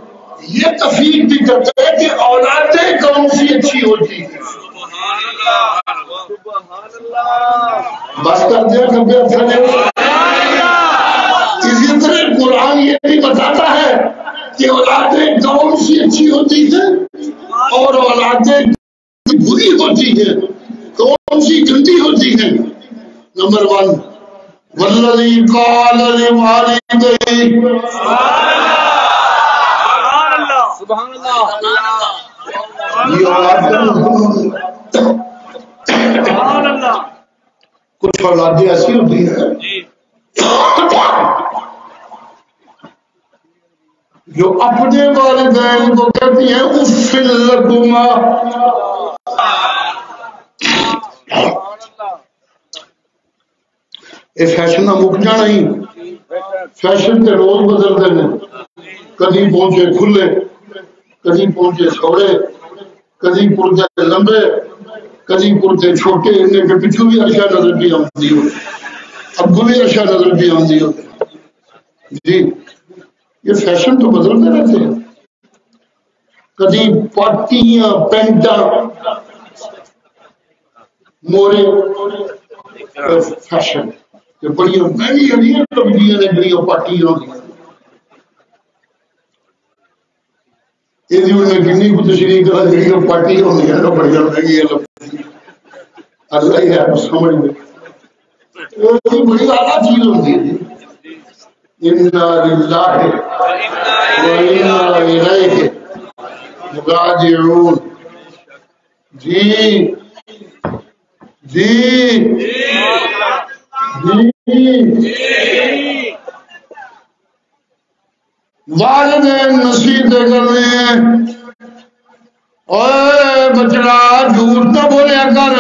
B: یہ تفریق بھی کرتا ہے کہ اولادیں کون سی اچھی ہوتی ہیں. بس کر دیا کبھی اچھا نہیں. اسی طرح قرآن یہ بھی بتاتا ہے کہ اولادیں کون سی اچھی ہوتی ہیں اور اولادیں بری ہوتی ہیں, کون سی گندی ہوتی ہیں. نمبر 1 والذی قال لوالدیہ
D: سبحان اللہ
B: یہ اولاد کچھ اولادیں ایسی ہوتی ہیں جو اپنے والدین کو کہتی ہیں اف لکما. یہ فیشن مک جانا ہی. فیشن کے روز بدلتے ہیں. کدی پہنچے کھلے, کدی پہنچے چھوڑے, کدی پورتے لمبے, کدی پورتے چھوٹے. ان کے پچھو بھی عرشہ نظر بھی آتی ہو, ابو بھی عرشہ نظر بھی آتی ہو. جی یہ فیشن تو بدلتے رہتے ہیں. کدی پاٹیاں پینٹاں مورے فیشن بڑی مہنگی ہوئی ہیں. کبڈیاں نے بڑی پاٹیاں ہوتی ہیں. یہ کنی کو تشریح کرا جی پارٹی ہوتی ہے بڑی مہنگی اللہ ہی ہے سمجھ میں. بڑی اعلیٰ چیز ہوتی ہے. انا للہ وانا الیہ راجعون. جی جی جی والدین نصیحتیں کر رہے ہیں اوے بچڑا جھوٹ نہ بولیا کر.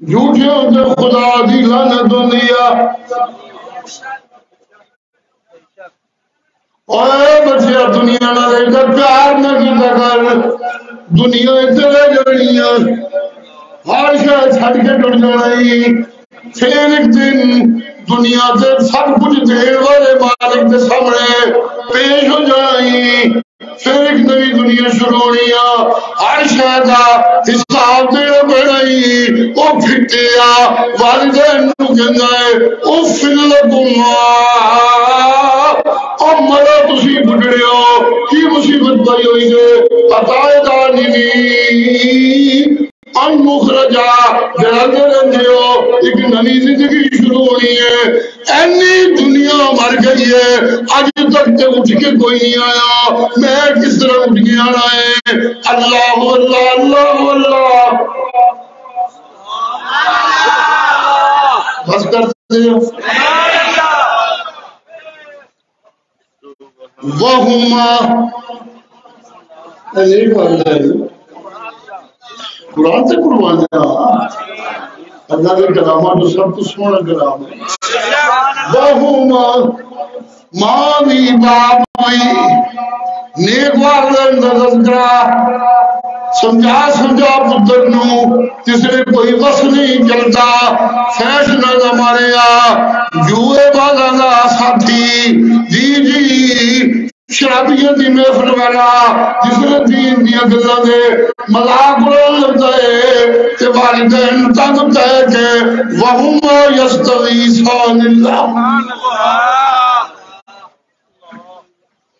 B: جھوٹیوں سے خدا دی لعنت ہوندی ہے. اوے بچیا دنیا نال ایڈا پیار نہ کیتا کر. دنیا چلے جانی ہے, ہر شے چھڈ کے ٹر جانا ہی. پھر ایک دن دنیا سے سب کچھ دین والے مالک کے سامنے پیش ہو جائیں. پھر ایک نئی دنیا شروع ہونی ہے. ہر شے کا حساب دینا پینا ہی. وہ پھٹیا والدین نو کہندا ہے اف لکما او مرو تسی بڈڑے ہو کی مصیبت پئی ہوئی ہے. پتا نہیں ان مخرجا جلدے رہتے ہو. ایک نئی زندگی شروع ہونی ہے. اینی دنیا مر گئی ہے اج تک تے اٹھ کے کوئی نہیں آیا. میں کس طرح اٹھ کے آنا ہے. اللہ اللہ اللہ اللہ بس کرتے ہیں. وہما قرآن سے قربان اللہ کے کلامات تو سب تو سونا کلام ہے وہما ماوی بابوی نیک والن نظر کرا سمجھا پتر نو تیسرے کوئی وس نہیں چلتا فیشن ہمارے جوئے والا دا ساتھی جی شرابیوں کی محفل والا جس نے دین دیا گلاں دے مذاق اڑاؤن لگتا ہے کہ والدین تنگ ہوتا ہے کہ وہما یستغیثان اللہ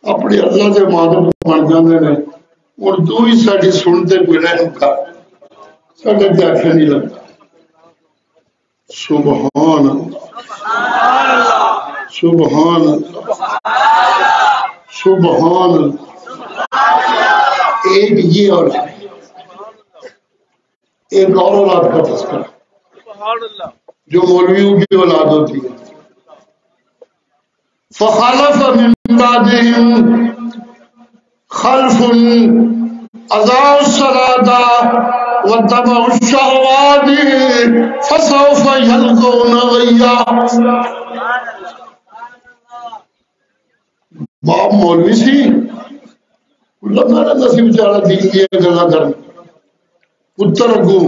B: اپنے اللہ کے مادر بن جاندے نے اور تو ہی ساڈی سنتے کوئی رحم کر ساڈے تے آکھے نہیں لگتا سبحان اللہ سبحان اللہ سبحان اللہ ایک یہ اور ایک اور اولاد کا تذکرہ جو مولویوں کی اولاد ہوتی ہے فخلف من بعدهم خلف اضاعوا الصلاة واتبعوا الشهوات فسوف يلقون غيا باپ مولوی سی لگا رہتا سی بیچارہ دین کی گلا کر پتر اگو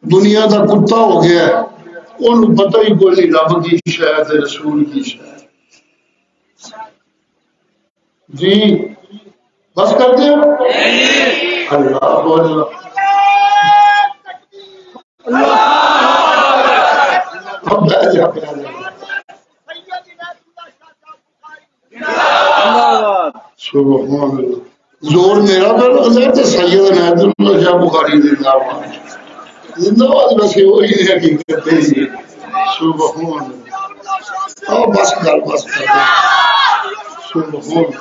B: دنیا کا کتا ہو گیا ہے انہوں پتہ ہی کوئی نہیں رب کی شاید رسول کی شاید جی بس کر دیں اللہ اب بیٹھ جا سبحان اللہ زور میرا پر لگتا ہے تو سید عنایت اللہ شاہ بخاری زندہ باد زندہ باد ویسے وہی حقیقت ہے سبحان اللہ بس کر سبحان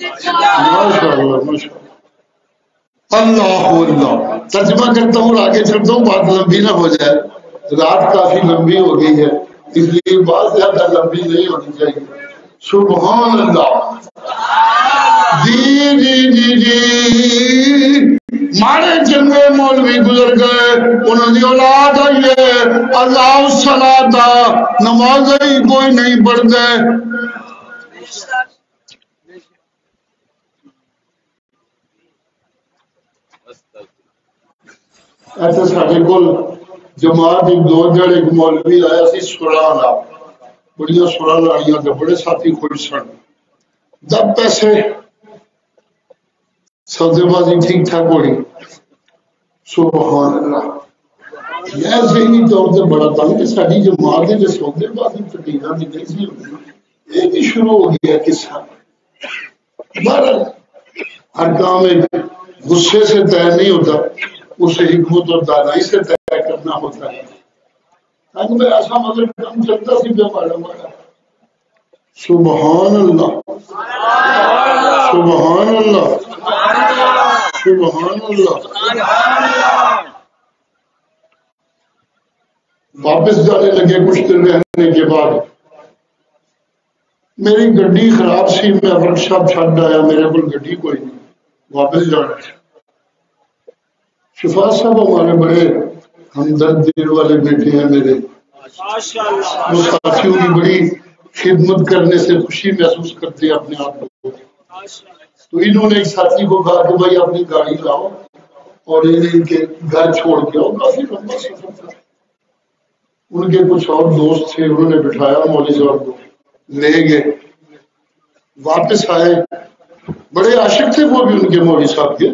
B: ماشاء اللہ اللہ اللہ ترجمہ کرتا ہوں آگے چلتا ہوں بات لمبی نہ ہو جائے رات کافی لمبی ہو گئی ہے اس لیے بات زیادہ لمبی نہیں ہونی چاہیے سبحان اللہ جی جی جی جی مارے چنگے مولوی گزر گئے انہوں نے اولاد آئی ہے اللہ الصلاۃ نماز ہی کوئی نہیں پڑھتے ایسے سارے کول جماعت ایک دو جڑ ایک مولوی آیا سی سران بڑی سران آئی تو بڑے ساتھی خوش سن جب پیسے سودے بازی ٹھیک ٹھاک ہو رہی سبحان اللہ میں ذہنی طور سے بڑا تنگ کہ ساری جماعت ہے جو سودے بازی تقریرا بھی نہیں سی ہوتی یہ بھی شروع ہو گیا قصہ بہرحال ہر کام ایک غصے سے طے نہیں ہوتا اسے حکمت اور دانائی سے طے کرنا ہوتا ہے تاکہ میں ایسا مطلب کام چلتا سی پہ ہمارا سبحان اللہ سبحان اللہ سبحان اللہ واپس جانے لگے کچھ دن رہنے کے بعد میری گڈی خراب سی میں ورک شاپ چھڈ آیا میرے کو گڈی کوئی نہیں واپس جانا شفا صاحب ہمارے بڑے ہمدرد دل والے بیٹے ہیں میرے وہ ساتھیوں کی بڑی خدمت کرنے سے خوشی محسوس کرتے ہیں اپنے آپ کو تو انہوں نے ایک ساتھی کو کہا کہ بھائی اپنی گاڑی لاؤ اور ان کے گھر چھوڑ کے آؤ کافی لمبا سفر تھا ان کے کچھ اور دوست تھے انہوں نے بٹھایا مولوی صاحب کو لے گئے واپس آئے بڑے عاشق تھے وہ بھی ان کے مولوی صاحب کے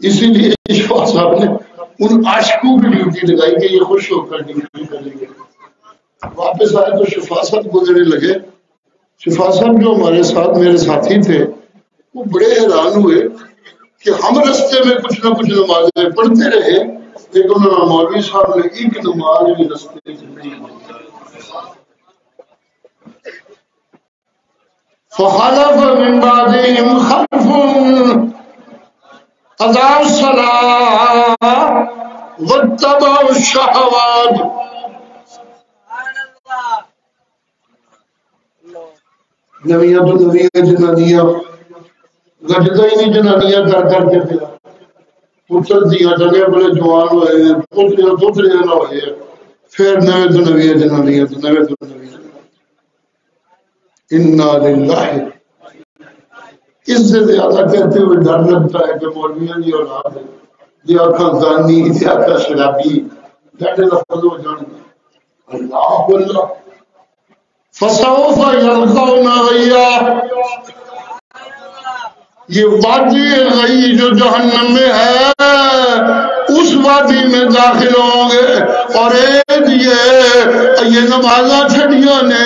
B: اسی لیے شفا صاحب نے ان عاشقوں کی ڈیوٹی لگائی کہ یہ خوش ہو کر ڈیوٹی کریں گے واپس آئے تو شفا صاحب گزرنے لگے شفا صاحب جو ہمارے ساتھ میرے ساتھی تھے وہ بڑے حیران ہوئے کہ ہم رستے میں کچھ نہ کچھ نمازیں پڑھتے رہے لیکن مولوی صاحب نے ایک نماز بھی رستے میں نہیں پڑھی فخلف من بعدهم خلف اضاعوا الصلاة واتبعوا الشهوات نویاں تو نویاں جنانیاں گجدہ ہی نہیں جنانیاں کر کر کے پیا پتر دیاں جگہ بڑے جوان ہوئے پتریاں نہ ہوئے پھر نوے تو نویاں جنانیاں تو نوے تو نویاں انا للہ اس سے زیادہ کہتے ہوئے ڈر لگتا ہے کہ مولویاں کی اولاد ہے جی آنکھاں زانی جی آنکھاں شرابی ڈاٹے لفظ ہو جان اللہ اللہ فسوف یلقون غیا یہ وادی غی جو جہنم میں ہے اس وادی میں داخل ہوں گے اور ایک یہ نمازاں چھڑیاں نے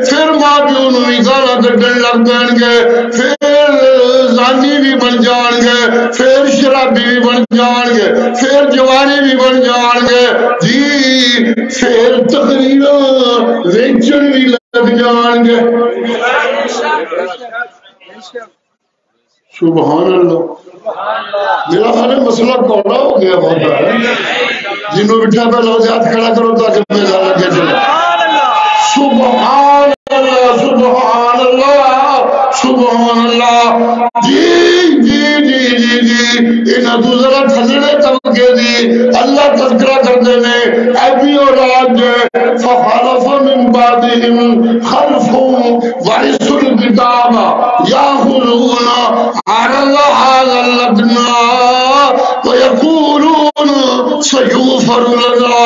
B: پھر ماں پیو نوں بھی گالاں کڈن لگ پین گے پھر زانی بھی بن جان گے پھر شرابی بھی بن جان گے پھر جوانی بھی بن جان گے جی پھر تقریراں ویچن بھی لگ جان گے سبحان اللہ میرا خیال ہے مسئلہ کوڑا ہو گیا بہت بڑا جنہوں بٹھا پہ لو ہاتھ کھڑا کرو تاکہ میں جانا کے چلے سبحان اللہ سبحان اللہ سبحان اللہ جی جی جی جی جی انہاں تو ذرا تھلڑے طبقے دی اللہ تذکرہ کردے نے ایبی اولاد فخلف من بعدهم خلف ورثوا الکتاب یاخذون عرض هذا الادنى ويقولون سيغفر لنا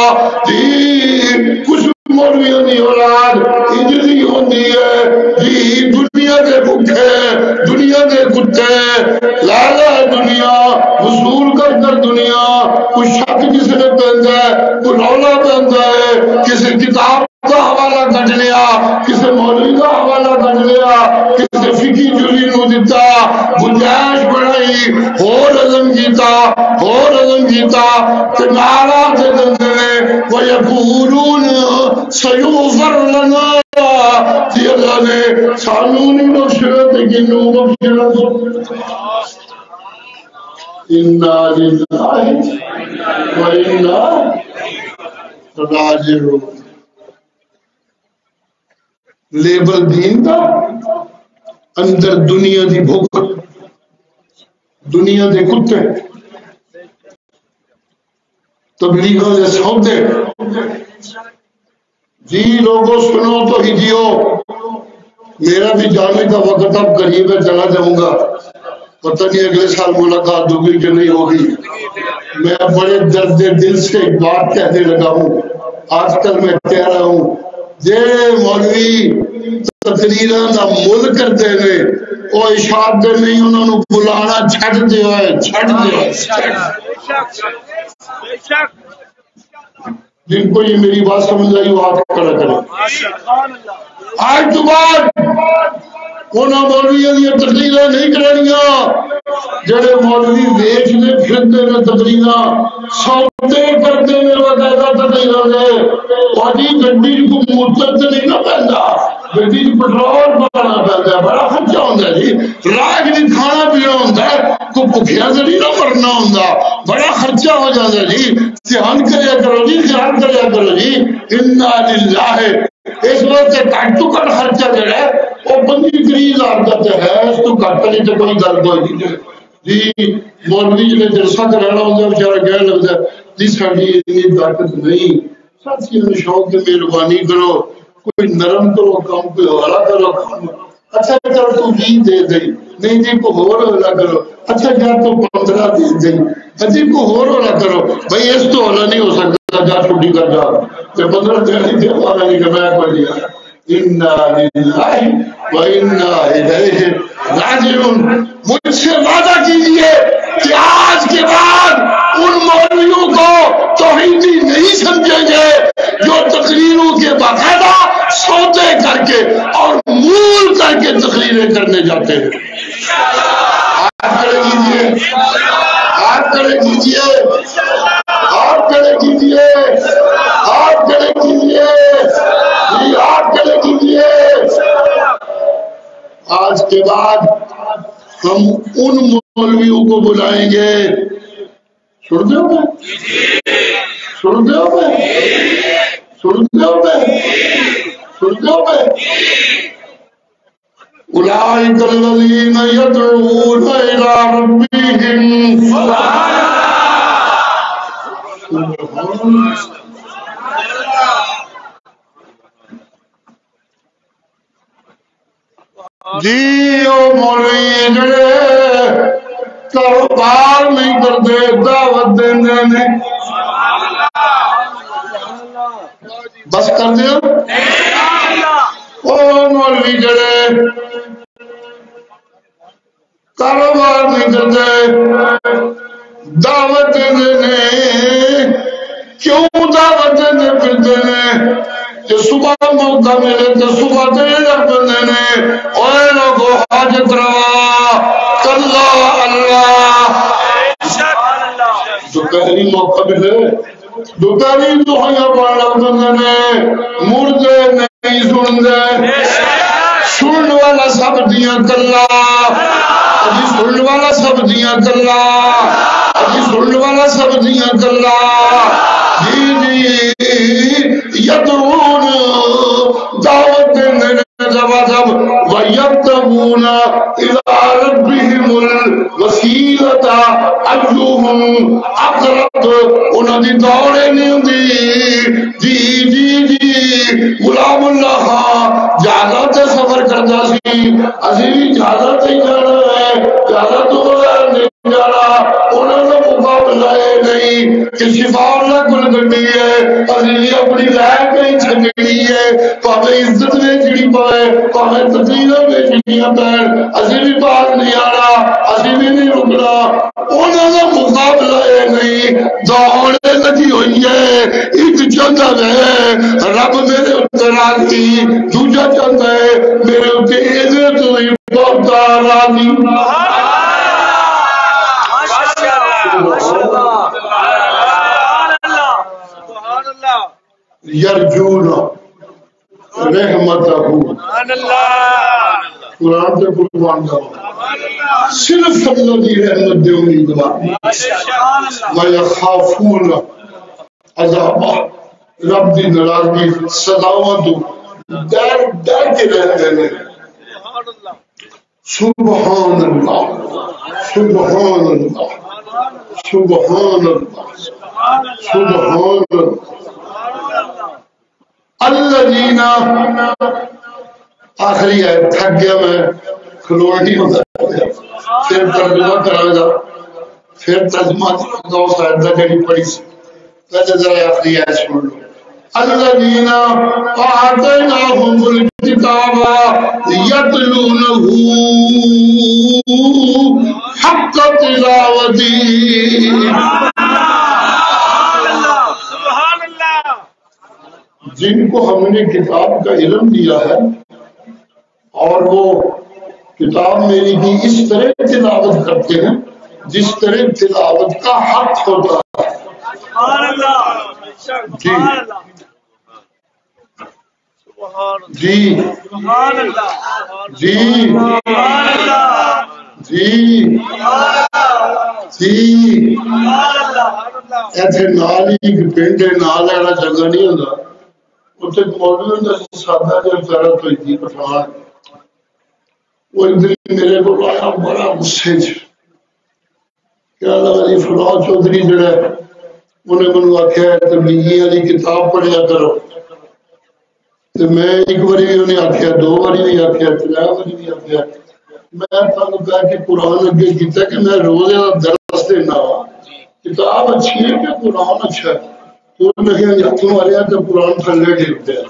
B: جی کچھ مولویوں کی اولاد انجلی ہوتی ہے جی دنیا کے بھوکے دنیا کے کتے لالا ہے دنیا وصول کر دنیا کوئی شک کسی نے پہنتا ہے کوئی رولا پہنتا ہے کسی کتاب کا حوالہ کٹ لیا کسی مولوی کا حوالہ کٹ لیا کسی فقی جلی نو دیتا گنجائش بڑھائی ہور عزم کیتا کہ نعرہ دے دندے نے وَيَقُولُونَ سَيُغْفَرْ لَنَا جی اللہ نے سانوں نہیں بخشنا لیکن نو بخشنا اِنَّا لِلَّهِ وَإِنَّا راجعون لیبل دین کا اندر دنیا دی بھوک دنیا دے کتے تبلیغوں دے سودے جی لوگوں سنو تو ہی جیو میرا بھی جانے کا وقت اب قریب ہے چلا جاؤں گا پتہ نہیں اگلے سال ملاقات ہوگی کہ نہیں ہوگی میں بڑے درد دل سے ایک بات کہنے لگا ہوں آج کل میں کہہ رہا ہوں جے مولوی تقریراں دا مول کرتے ہیں وہ اشاعت دے نہیں انہوں نے بلانا چھڑ دیو ہے جن کو یہ میری بات سمجھ آئی وہ ہاتھ کھڑا کرے آج تو بعد انہوں مولویوں کی تقریراں نہیں کرنیاں جڑے مولوی ویچنے پھرتے ہیں تقریراں سودے کرتے ہیں باقاعدہ تقریراں دے وادی گڈی کو موٹر تے نہیں نہ پیندا گڈی پٹرول پانا پیندا بڑا خرچہ ہوندا جی راہ نہیں کھانا پینا ہوندا کو بھوکیاں تے نہیں نہ مرنا ہوندا بڑا خرچہ ہو جاندا جی دھیان کریا کرو جی دھیان کریا کرو جی انا للہ اس وقت گھٹ تو گھٹ خرچہ جڑا ہے وہ 25,000 کا ہے اس تو گھٹ نہیں تو کوئی گل کوئی نہیں جی مولوی جی نے جلسہ کرانا ہوتا ہے بیچارہ کہنے لگتا ہے جی ساری اتنی طاقت نہیں ساتھیوں نے شوق کی مہربانی کرو کوئی نرم کرو کام کوئی حوالہ کرو کام اچھا چل تو 20 دے دیں نہیں جی کو ہور حوالہ کرو اچھا کیا تو 15 دے دیں جی کو ہور حوالہ کرو بھائی اس تو حوالہ نہیں ہو سکتا جا چھوٹی کر جا کہ 15 دے نہیں دے ہمارا نہیں کہ میں کوئی لیا اِنَّا لِلَّهِ وَإِنَّا إِلَيْهِ راجعون مجھ سے وعدہ کیجئے کہ آج کے بعد ان مولویوں کو توحیدی نہیں سمجھیں گے جو تقریروں کے باقاعدہ سودے کر کے اور مول کر کے تقریریں کرنے جاتے ہیں آپ کھڑے کیجئے آپ کھڑے کیجئے آپ کھڑے کیجئے آپ کھڑے کیجئے آپ کھڑے کیجئے آج کے بعد ہم ان مولویوں کو بلائیں گے سنتے ہو میں سنتے ہو میں سنتے ہو میں سنتے ہو میں اولئک الذین یدعون الی ربہم جی او مولوی جڑے کاروبار نہیں کرتے دعوت دیندے نے بس کر دیا او مولوی جڑے کاروبار نہیں کرتے دعوت دیندے نے کیوں دعوت دیندے پھرتے نے کہ صبح موقع ملے تو صبح دیر بندے نے اوے لوگو حاجت روا کلا اللہ دوپہری موقع ملے دوپہری دعائیں پڑھنا بندے نے مردے نہیں سن دے سنن والا سب دیاں کلا اجی سنن والا سب دیاں کلا اجی سنن والا سب دیاں کلا جی جی یدعون دعوت دینے جب ویبتغون الی ربہم الوسیلۃ ایھم اقرب انہاں دی دوڑے نہیں ہوندی جی جی جی غلام اللہ جہازاں تے سفر کردا سی اسی بھی جہازاں تے جانا ہے جہازاں تو بغیر نہیں جانا انہاں دا مقابلہ نہیں کہ شفا اللہ کل گڈی ہے اسی اپنی لے کے چھڈنی ہے پاویں عزت ویچنی پے پاویں تقریریں ویچنیاں پین اسی بھی باہر نہیں آنا اسی بھی نہیں رکنا انہاں دا مقابلہ نہیں دوڑے لگی ہوئی ہے ایک چاہتا ہے رب میرے اتر راضی دوجا چاہتا ہے میرے اتر ایدے تو ہی بہت راضی یرجون رحمتہ قرآن سے قربان جاؤ صرف اللہ کی رحمت دے امیدوار وَيَخَافُونَ عَذَابَ رب دی ناراضگی سزاواں تو ڈر کے رہتے ہیں سبحان اللہ سبحان اللہ سبحان اللہ سبحان اللہ الذین آخری ہے تھک گیا میں کھلوڑ نہیں ہوتا پھر ترجمہ کرا گا پھر ترجمہ دو سائدہ کہیں پڑی سی پہلے ذرا آخری ہے سن لو الذین آتیناہم الکتاب یتلونہ حق تلاوتی جن کو ہم نے کتاب کا علم دیا ہے اور وہ کتاب میری کی اس طرح تلاوت کرتے ہیں جس طرح تلاوت کا حق ہوتا ہے جی جی جی جی ایتھے نال ہی پنڈ نال والا جگہ نہیں ہوندا اتنے مولوی ہوندا سادہ جہا بیچارہ کوئی تھی پٹھان وہ ایک دن میرے کو آیا بڑا غصے چ کیا لگا جی فلاں چودھری جڑا ہے انہیں منو آخیا تبلیغی والی کتاب پڑھیا کرو تو میں ایک باری بھی انہیں آخیا دو باری بھی آخیا تین باری بھی آخیا میں تمہیں کہا کہ قرآن اگے کیتا کہ میں روز درس دینا وا کتاب اچھی ہے کہ قرآن اچھا ہے تو نہیں ہاتھ ماریا تو قرآن تھلے ڈگ پیا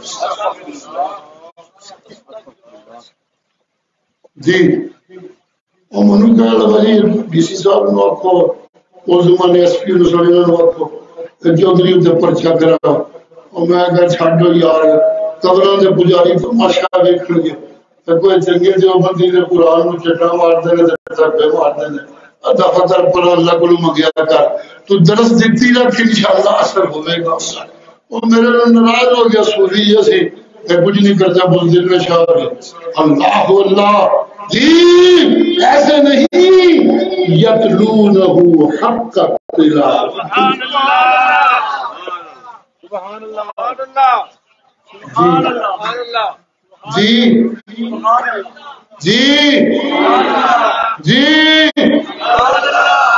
B: جی اور منو کہنے لگا جی ڈی سی صاحب نے آخو اس زمانے ایس پی نے آخو چودھری اتنے پرچا کرا اور میں کہ چھڈو یار قبراں دے پجاری تماشا ویکھن گے کوئی چنگے جو بندی نے قرآن کو چٹا مارتے ہیں تربے مارتے ہیں ادا فتر پر اللہ کو منگیا کر تو درس دیتی رکھ انشاءاللہ اثر ہوئے گا اور میرے ناراض ہو گیا صوفی جیسے میں کچھ نہیں کرتا بول دل میں شاہ اللہ اللہ جی ایسے نہیں یتلونہ حق تلاوت
D: سبحان اللہ سبحان اللہ
B: جی جی جی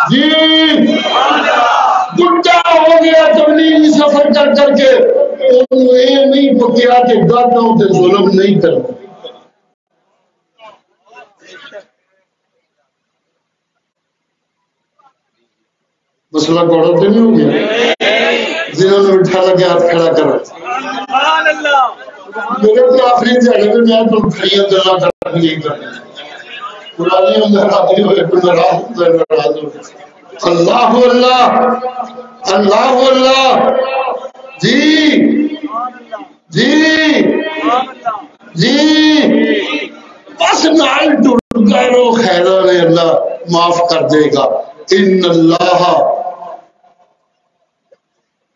B: جی بڈھا ہو گیا تبلیغی سفر کر کر کے یہ نہیں پکیا کہ گادوں تے ظلم نہیں کرنا. مسئلہ گوڑا تو نہیں ہو گیا جنہوں نے اٹھا لگے ہاتھ کھڑا کرا. میرے تو آخری دیہڑے میں میں تو کھڑیاں گلا کر نہیں کرنا قرآن ہوں ناراض ہوئے کوئی ناراض ہوتا ہے ناراض ہوئے. اللہ اللہ اللہ اللہ جی جی جی بس نال ٹر کرو خیرہ نے اللہ معاف کر دے گا. ان اللہ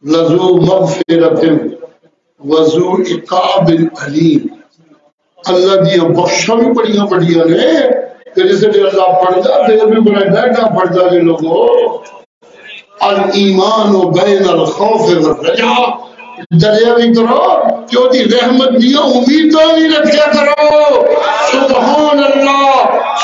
B: لذو مغفرت وذو عقاب علیم. اللہ دی بخشاں بھی بڑیاں بڑیاں نے کہ جسے اللہ پڑھتا دیر بھی بڑا بیٹھا پڑھتا جی لوگوں. الایمان بین الخوف والرجاء دریا بھی کرو کہ وہ دی رحمت دیا امیدوں بھی رکھا کرو. سبحان اللہ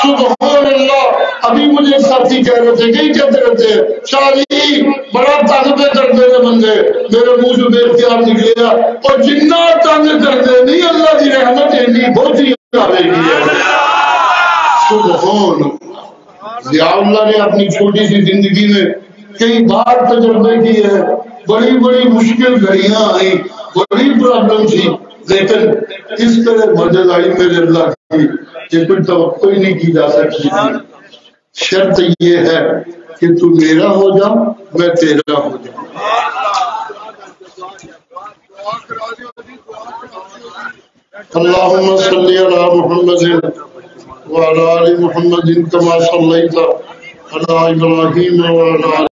B: سبحان اللہ. ابھی مجھے ساتھی کہہ رہے تھے کہ کہتے رہتے ہیں شاہی بڑا تنگ پہ کر دے بندے میرے منہ سے بے اختیار نکلے اور جنہ تنگ کر دے نہیں اللہ کی رحمت اتنی بہت ہی آئے گی. سبحان ضیاء اللہ نے اپنی چھوٹی سی زندگی میں کئی بار تجربے کی ہے. بڑی بڑی مشکل گھڑیاں آئی بڑی پرابلم تھی لیکن اس طرح مدد آئی میرے اللہ کی کہ کوئی توقع ہی نہیں کی جا سکتی. شرط یہ ہے کہ تو میرا ہو جا میں تیرا ہو جاؤں. اللہم صلی علی محمد وعلی آل محمد کما صلیت علی ابراہیم وعلی